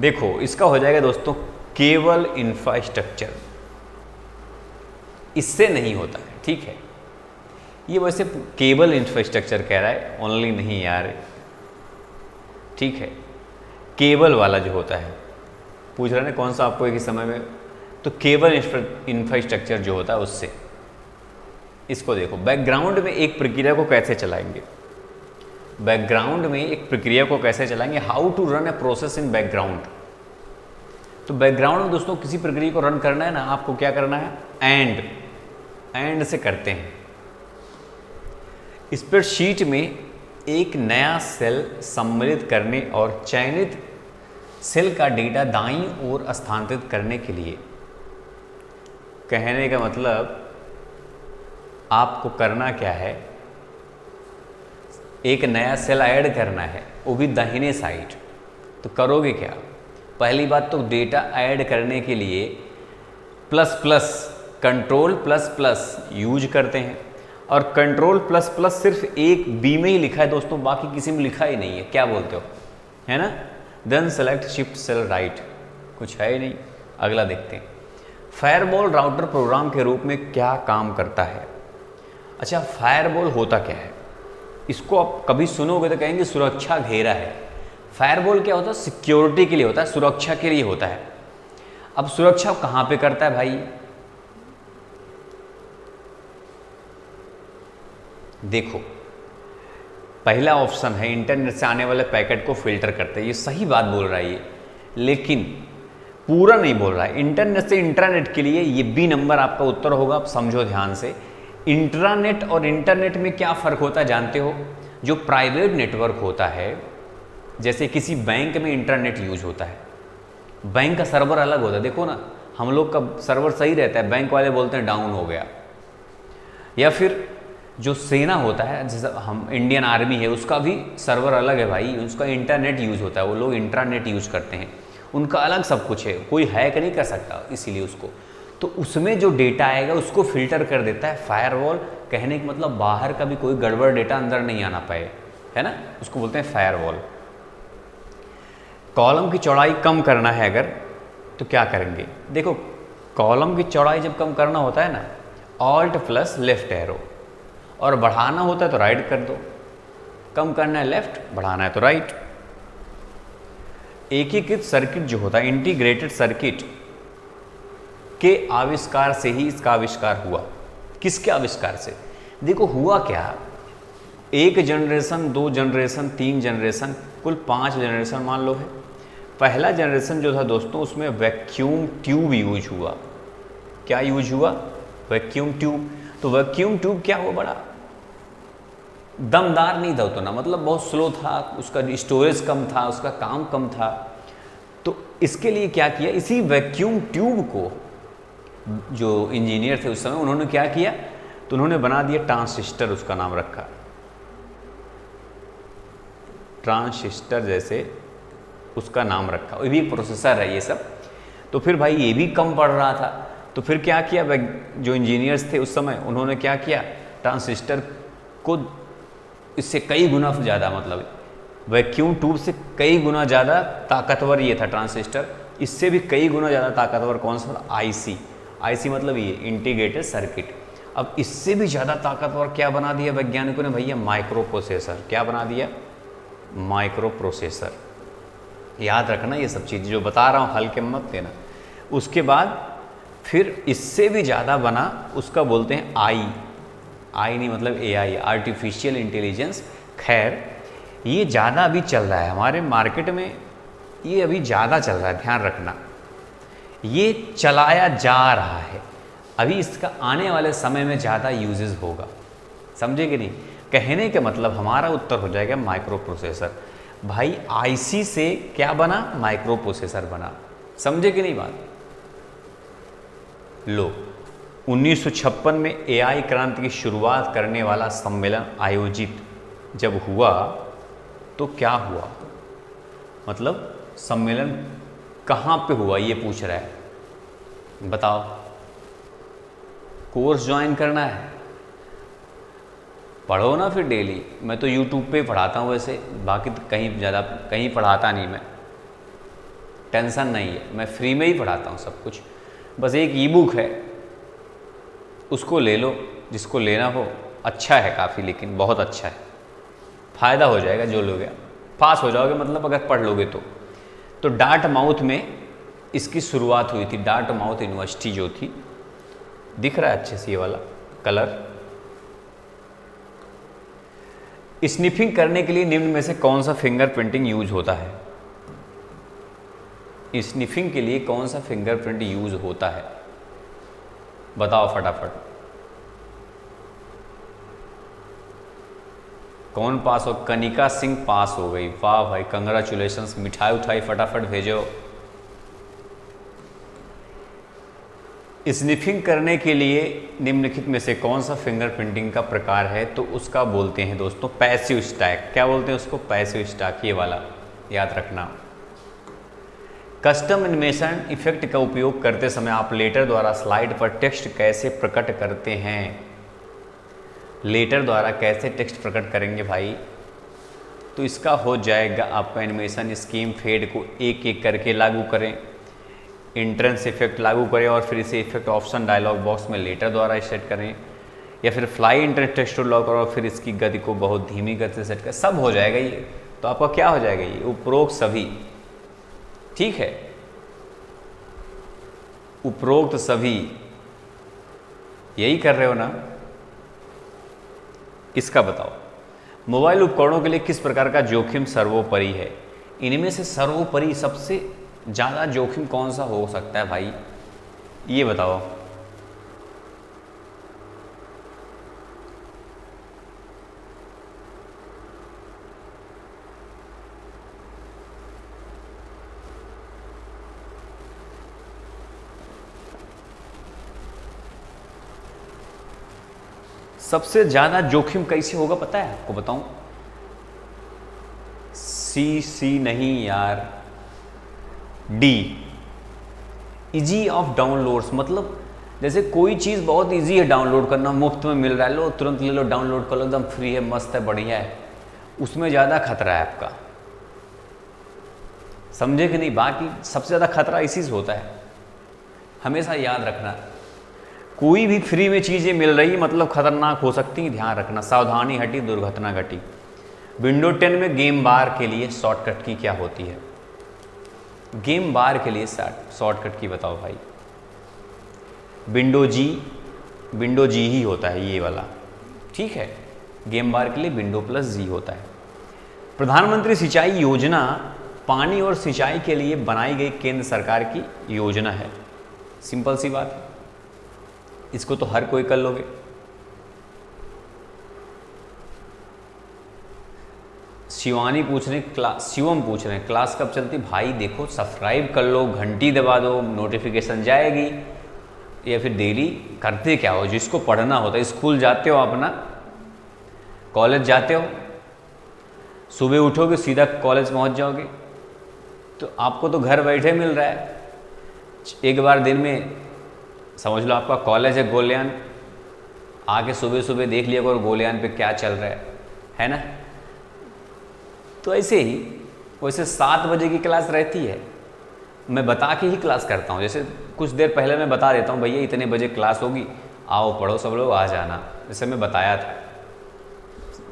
देखो इसका हो जाएगा दोस्तों केबल इंफ्रास्ट्रक्चर। इससे नहीं होता है, ठीक है। ये वैसे केबल इंफ्रास्ट्रक्चर कह रहा है, ओनली नहीं यार, ठीक है। केबल वाला जो होता है, पूछ रहे हैं कौन सा आपको एक ही समय में, तो केबल इंफ्रास्ट्रक्चर जो होता है उससे। इसको देखो, बैकग्राउंड में एक प्रक्रिया को कैसे चलाएंगे, बैकग्राउंड में एक प्रक्रिया को कैसे चलाएंगे, how to run a process in background. तो बैकग्राउंड में दोस्तों किसी प्रक्रिया को रन करना है ना, आपको क्या करना है, एंड से करते हैं। स्प्रेडशीट में एक नया सेल सम्मिलित करने और चयनित सेल का डेटा दाईं ओर स्थानांतरित करने के लिए, कहने का मतलब आपको करना क्या है, एक नया सेल ऐड करना है, वो भी दाहिने साइड। तो करोगे क्या, पहली बात तो डेटा ऐड करने के लिए plus plus, control plus plus use करते हैं, और कंट्रोल प्लस प्लस सिर्फ एक बी में ही लिखा है दोस्तों, बाकी किसी में लिखा ही नहीं है, क्या बोलते हो, है ना। Then select shift cell right, कुछ है ही नहीं। अगला देखते हैं, फायरवॉल राउटर प्रोग्राम के रूप में क्या काम करता है। अच्छा, फायरवॉल होता क्या है, इसको आप कभी सुनोगे तो कहेंगे सुरक्षा घेरा है। फायरवॉल क्या होता है, सिक्योरिटी के लिए होता है, सुरक्षा के लिए होता है। अब सुरक्षा कहाँ पे करता है भाई, देखो पहला ऑप्शन है इंटरनेट से आने वाले पैकेट को फिल्टर करते हैं, ये सही बात बोल रहा है ये, लेकिन पूरा नहीं बोल रहा है। इंटरनेट से इंट्रानेट के लिए ये बी नंबर आपका उत्तर होगा, आप समझो ध्यान से। इंट्रानेट और इंटरनेट में क्या फ़र्क होता है जानते हो, जो प्राइवेट नेटवर्क होता है, जैसे किसी बैंक में इंटरनेट यूज होता है, बैंक का सर्वर अलग होता है, देखो ना हम लोग का सर्वर सही रहता है, बैंक वाले बोलते हैं डाउन हो गया। या फिर जो सेना होता है, जैसे हम इंडियन आर्मी है, उसका भी सर्वर अलग है भाई, उसका इंटरनेट यूज होता है, वो लोग इंट्रानेट यूज करते हैं, उनका अलग सब कुछ है, कोई हैक नहीं कर सकता इसीलिए उसको। तो उसमें जो डेटा आएगा उसको फिल्टर कर देता है फायरवॉल, कहने का मतलब बाहर का भी कोई गड़बड़ डेटा अंदर नहीं आना पाए, है ना, उसको बोलते हैं फायरवॉल। कॉलम की चौड़ाई कम करना है अगर, तो क्या करेंगे, देखो कॉलम की चौड़ाई जब कम करना होता है ना, ऑल्ट प्लस लेफ्ट एरो, और बढ़ाना होता है तो राइट कर दो, कम करना है लेफ्ट, बढ़ाना है तो राइट। एकीकृत सर्किट जो होता है, इंटीग्रेटेड सर्किट के आविष्कार से ही इसका आविष्कार हुआ। किसके आविष्कार से, देखो हुआ क्या, एक जनरेशन, दो जनरेशन, तीन जनरेशन, कुल 5 जनरेशन मान लो है। पहला जनरेशन जो था दोस्तों, उसमें वैक्यूम ट्यूब यूज हुआ। क्या यूज हुआ, वैक्यूम ट्यूब। तो वैक्यूम ट्यूब क्या हुआ, बड़ा दमदार नहीं था उतना, मतलब बहुत स्लो था, उसका स्टोरेज कम था, उसका काम कम था। तो इसके लिए क्या किया, इसी वैक्यूम ट्यूब को जो इंजीनियर थे उस समय, उन्होंने क्या किया, तो उन्होंने बना दिया ट्रांजिस्टर, उसका नाम रखा ट्रांजिस्टर, जैसे उसका नाम रखा, ये भी प्रोसेसर है ये सब। तो फिर भाई ये भी कम पड़ रहा था, तो फिर क्या किया, जो इंजीनियर्स थे उस समय, उन्होंने क्या किया, ट्रांजिस्टर को इससे कई गुना ज़्यादा, मतलब वैक्यूम ट्यूब से कई गुना ज़्यादा ताकतवर ये था ट्रांजिस्टर, इससे भी कई गुना ज़्यादा ताकतवर कौन सा था, आईसी मतलब ये इंटीग्रेटेड सर्किट। अब इससे भी ज़्यादा ताकतवर क्या बना दिया वैज्ञानिकों ने भैया, माइक्रो प्रोसेसर। क्या बना दिया, माइक्रो प्रोसेसर। याद रखना ये सब चीज़ जो बता रहा हूँ, हल्के मत लेना। उसके बाद फिर इससे भी ज़्यादा बना, उसका बोलते हैं आई नहीं मतलब एआई, आर्टिफिशियल इंटेलिजेंस। खैर ये ज़्यादा अभी चल रहा है हमारे मार्केट में, ये अभी ज़्यादा चल रहा है, ध्यान रखना, ये चलाया जा रहा है, अभी इसका आने वाले समय में ज़्यादा यूजेस होगा, समझे कि नहीं। कहने का मतलब हमारा उत्तर हो जाएगा माइक्रो प्रोसेसर। भाई आईसी से क्या बना, माइक्रो प्रोसेसर बना, समझे कि नहीं बात। लो 1956 में एआई क्रांति की शुरुआत करने वाला सम्मेलन आयोजित जब हुआ तो क्या हुआ, मतलब सम्मेलन कहाँ पे हुआ ये पूछ रहा है, बताओ। कोर्स ज्वाइन करना है, पढ़ो ना फिर डेली। मैं तो यूट्यूब पे पढ़ाता हूँ वैसे, बाकी तो कहीं पढ़ाता नहीं मैं, टेंशन नहीं है, मैं फ्री में ही पढ़ाता हूँ सब कुछ। बस एक ई बुक है, उसको ले लो जिसको लेना हो, अच्छा है काफ़ी, लेकिन बहुत अच्छा है, फ़ायदा हो जाएगा जो लोगे, पास हो जाओगे मतलब अगर पढ़ लोगे तो डार्टमाउथ में इसकी शुरुआत हुई थी। डार्टमाउथ यूनिवर्सिटी जो थी, दिख रहा है अच्छे से ये वाला कलर, स्निफिंग करने के लिए निम्न में से कौन सा फिंगर प्रिंटिंग यूज होता है? स्निफिंग के लिए कौन सा फिंगरप्रिंट यूज होता है? बताओ फटाफट। कौन पास हो? कनिका सिंह पास हो गई, वाह भाई, कंग्रेचुलेशंस। मिठाई उठाई फटाफट भेजो। स्निफिंग करने के लिए निम्नलिखित में से कौन सा फिंगर प्रिंटिंग का प्रकार है? तो उसका बोलते हैं दोस्तों पैसिव स्टैक। क्या बोलते हैं उसको? Passive stack. ये वाला याद रखना। कस्टम एनिमेशन इफेक्ट का उपयोग करते समय आप लेटर द्वारा स्लाइड पर टेक्स्ट कैसे प्रकट करते हैं? लेटर द्वारा कैसे टेक्स्ट प्रकट करेंगे भाई? तो इसका हो जाएगा आपका एनिमेशन स्कीम फेड को एक एक करके लागू करें, इंट्रेंस इफेक्ट लागू करें और फिर इसे इफेक्ट ऑप्शन डायलॉग बॉक्स में लेटर द्वारा सेट करें, या फिर fly entrance text to lock करो और फिर इसकी गति को बहुत धीमी गति से सेट करें। सब हो जाएगा ये। तो आपका क्या हो जाएगा? ये उपरोक्त सभी। ठीक है, उपरोक्त सभी यही कर रहे हो ना? इसका बताओ। मोबाइल उपकरणों के लिए किस प्रकार का जोखिम सर्वोपरि है? इनमें से सर्वोपरि सबसे ज़्यादा जोखिम कौन सा हो सकता है भाई? ये बताओ। सबसे ज़्यादा जोखिम कैसे होगा पता है आपको? बताऊं? सी नहीं यार, डी, इजी ऑफ डाउनलोड्स। मतलब जैसे कोई चीज़ बहुत इजी है डाउनलोड करना, मुफ्त में मिल रहा है, लो तुरंत ले लो, डाउनलोड कर लो, एकदम फ्री है, मस्त है, बढ़िया है, उसमें ज़्यादा खतरा है आपका। समझे कि नहीं? बाकी सबसे ज़्यादा खतरा इसी से होता है, हमेशा याद रखना। कोई भी फ्री में चीज़ें मिल रही मतलब खतरनाक हो सकती है, ध्यान रखना। सावधानी हटी दुर्घटना घटी। विंडो 10 में गेम बार के लिए शॉर्टकट की क्या होती है? गेम बार के लिए शॉर्टकट की बताओ भाई। विंडो जी ही होता है ये वाला। ठीक है, गेम बार के लिए विंडो प्लस जी होता है। प्रधानमंत्री सिंचाई योजना पानी और सिंचाई के लिए बनाई गई केंद्र सरकार की योजना है। सिंपल सी बात है, इसको तो हर कोई कर लोगे। शिवानी पूछ रहे क्लास, शिवम पूछ रहे हैं क्लास कब चलती? भाई देखो, सब्सक्राइब कर लो, घंटी दबा दो, नोटिफिकेशन जाएगी। या फिर डेली करते क्या हो? जिसको पढ़ना होता है, स्कूल जाते हो अपना, कॉलेज जाते हो, सुबह उठोगे सीधा कॉलेज पहुंच जाओगे, तो आपको तो घर बैठे मिल रहा है। एक बार दिन में समझ लो आपका कॉलेज है गोलियान, आके सुबह सुबह देख लिया करो गोलियान पे क्या चल रहा है ना? तो ऐसे ही वैसे 7 बजे की क्लास रहती है, मैं बता के ही क्लास करता हूँ। जैसे कुछ देर पहले मैं बता देता हूँ भैया इतने बजे क्लास होगी, आओ पढ़ो सब लोग, आ जाना, जैसे मैं बताया था।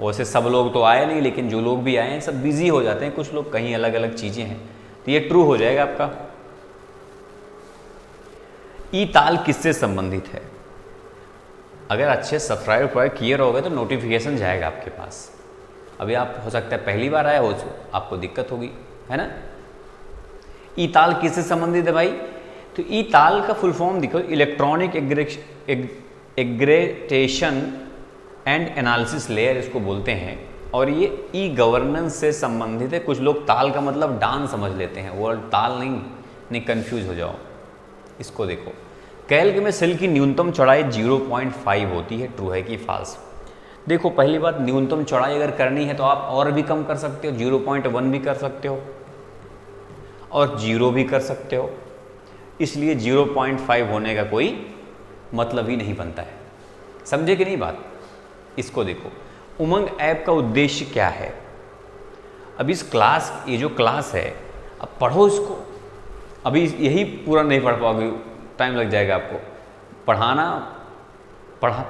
वैसे सब लोग तो आए नहीं, लेकिन जो लोग भी आए हैं सब बिजी हो जाते हैं, कुछ लोग कहीं अलग अलग चीज़ें हैं, तो ये ट्रू हो जाएगा आपका। ई ताल किससे संबंधित है? अगर अच्छे सब्सक्राइब किए रहोगे तो नोटिफिकेशन जाएगा आपके पास। अभी आप हो सकता है पहली बार आए हो, आपको दिक्कत होगी, है ना? ई ताल किससे संबंधित है भाई? तो ई ताल का फुल फॉर्म देखो, इलेक्ट्रॉनिक एग्रेटेशन एंड एनालिसिस लेयर इसको बोलते हैं, और ये ई गवर्नेंस से संबंधित है। कुछ लोग ताल का मतलब डांस समझ लेते हैं, वर्ड ताल नहीं कंफ्यूज हो जाओ। इसको देखो, कैल्क में सेल की न्यूनतम चौड़ाई 0.5 होती है, ट्रू है कि फॉल्स? देखो पहली बात, न्यूनतम चौड़ाई अगर करनी है तो आप और भी कम कर सकते हो, 0.1 भी कर सकते हो और 0 भी कर सकते हो, इसलिए 0.5 होने का कोई मतलब ही नहीं बनता है। समझे कि नहीं बात? इसको देखो, उमंग ऐप का उद्देश्य क्या है? अब इस क्लास, ये जो क्लास है, अब पढ़ो इसको। अभी यही पूरा नहीं पढ़ पाओगे, टाइम लग जाएगा आपको।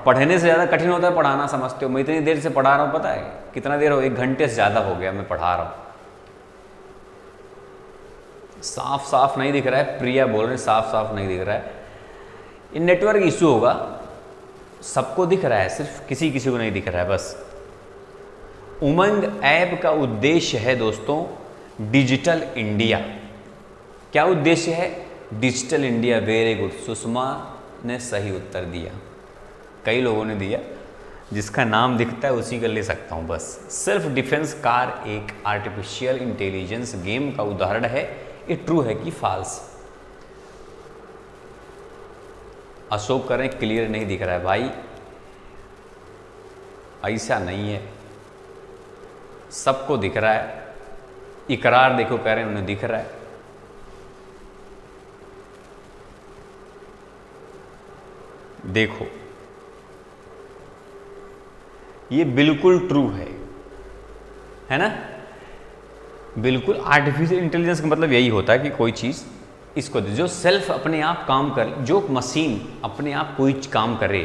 पढ़ने से ज़्यादा कठिन होता है पढ़ाना, समझते हो? मैं इतनी देर से पढ़ा रहा हूँ, पता है कितना देर हो? 1 घंटे से ज़्यादा हो गया मैं पढ़ा रहा हूँ। साफ साफ नहीं दिख रहा है, प्रिया बोल रहे साफ साफ नहीं दिख रहा है। ये नेटवर्क इशू होगा, सबको दिख रहा है, सिर्फ किसी किसी को नहीं दिख रहा है बस। उमंग ऐप का उद्देश्य है दोस्तों डिजिटल इंडिया। क्या उद्देश्य है? Digital India. Very good, Sushma ने सही उत्तर दिया। कई लोगों ने दिया, जिसका नाम दिखता है उसी का ले सकता हूं बस। सेल्फ डिफेंस कार एक आर्टिफिशियल इंटेलिजेंस गेम का उदाहरण है, ये ट्रू है कि फॉल्स? अशोक करें क्लियर नहीं दिख रहा है भाई, ऐसा नहीं है, सबको दिख रहा है। इकरार देखो कह रहे हैं, उन्हें दिख रहा है। देखो ये बिल्कुल ट्रू है ना? बिल्कुल। आर्टिफिशियल इंटेलिजेंस का मतलब यही होता है कि कोई चीज़ इसको जो सेल्फ अपने आप काम कर, जो मशीन अपने आप कोई काम करे,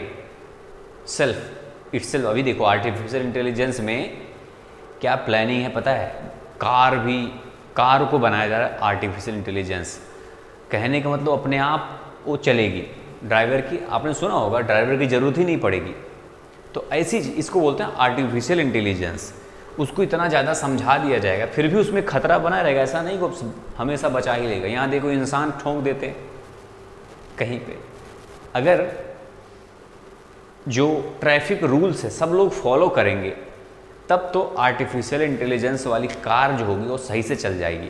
सेल्फ इटसेल्फ। अभी देखो आर्टिफिशियल इंटेलिजेंस में क्या प्लानिंग है पता है? कार को बनाया जा रहा है आर्टिफिशियल इंटेलिजेंस। कहने का मतलब अपने आप वो चलेगी, ड्राइवर की, आपने सुना होगा ड्राइवर की ज़रूरत ही नहीं पड़ेगी। तो ऐसी इसको बोलते हैं आर्टिफिशियल इंटेलिजेंस। उसको इतना ज़्यादा समझा दिया जाएगा, फिर भी उसमें खतरा बना रहेगा, ऐसा नहीं कि हमेशा बचा ही लेगा। यहाँ देखो इंसान ठोंक देते हैं कहीं पे, अगर जो ट्रैफिक रूल्स है सब लोग फॉलो करेंगे तब तो आर्टिफिशियल इंटेलिजेंस वाली कार जो होगी वो सही से चल जाएगी।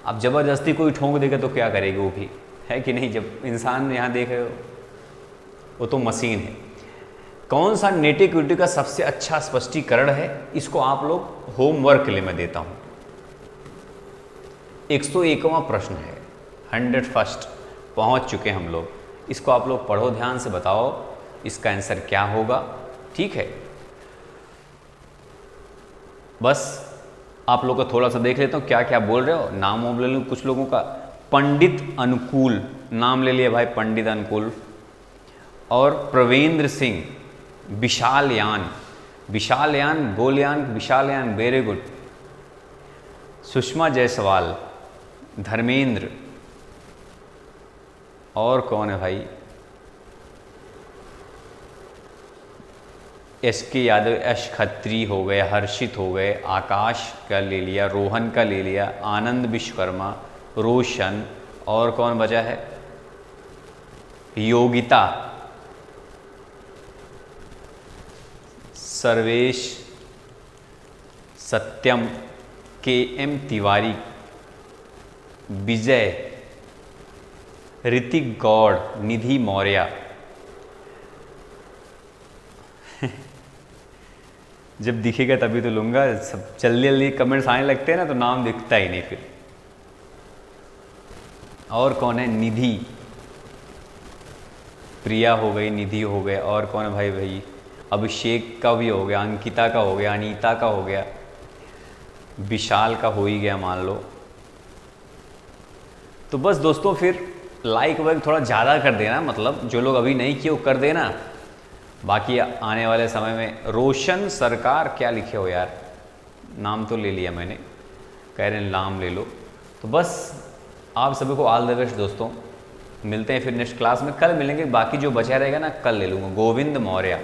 अब ज़बरदस्ती कोई ठोंक देगा तो क्या करेगी वो भी, है कि नहीं? जब इंसान यहाँ देख रहे हो, वो तो मशीन है। कौन सा नेटिक्विटी का सबसे अच्छा स्पष्टीकरण है? इसको आप लोग होमवर्क के लिए मैं देता हूँ। 101वां प्रश्न है, 101st पहुँच चुके हम लोग। इसको आप लोग पढ़ो ध्यान से, बताओ इसका आंसर क्या होगा। ठीक है, बस आप लोग को थोड़ा सा देख लेता हूँ क्या क्या बोल रहे हो। नाम वाम ले लूँ कुछ लोगों का। पंडित अनुकूल नाम ले लिया भाई, पंडित अनुकूल। और प्रवेंद्र सिंह, विशालयान, गोलयान, विशालयान, वेरी गुड। सुषमा जायसवाल, धर्मेंद्र, और कौन है भाई? SK यादव, यश खत्री हो गए, हर्षित हो गए, आकाश का ले लिया, रोहन का ले लिया, आनंद विश्वकर्मा, रोशन, और कौन बचा है? योगिता, सर्वेश, सत्यम, KM तिवारी, विजय, ऋतिक गौड़, निधि मौर्य। जब दिखेगा तभी तो लूँगा। सब जल्दी जल्दी कमेंट्स आने लगते हैं ना तो नाम दिखता ही नहीं फिर। और कौन है? निधि, प्रिया हो गई, निधि हो गए, और कौन है भाई? अभिषेक का भी हो गया, अंकिता का हो गया, अनीता का हो गया, विशाल का हो ही गया मान लो। तो बस दोस्तों फिर लाइक वाइक थोड़ा ज़्यादा कर देना, मतलब जो लोग अभी नहीं किए वो कर देना। बाकी आने वाले समय में रोशन सरकार, क्या लिखे हो यार? नाम तो ले लिया मैंने, कह रहे हैं नाम ले लो। तो बस आप सभी को ऑल द बेस्ट दोस्तों। मिलते हैं फिर नेक्स्ट क्लास में, कल मिलेंगे। बाकी जो बचा रहेगा ना कल ले लूँगा। गोविंद मौर्य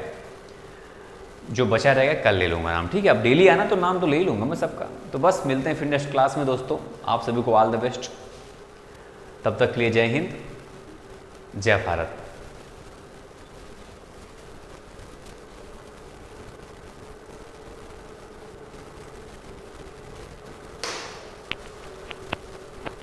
जो बचा रहेगा कल ले लूँगा नाम, ठीक है? अब डेली आना तो नाम तो ले ही लूँगा मैं सबका। तो बस मिलते हैं फिर नेक्स्ट क्लास में दोस्तों। आप सभी को ऑल द बेस्ट। तब तक के लिए जय हिंद, जय भारत।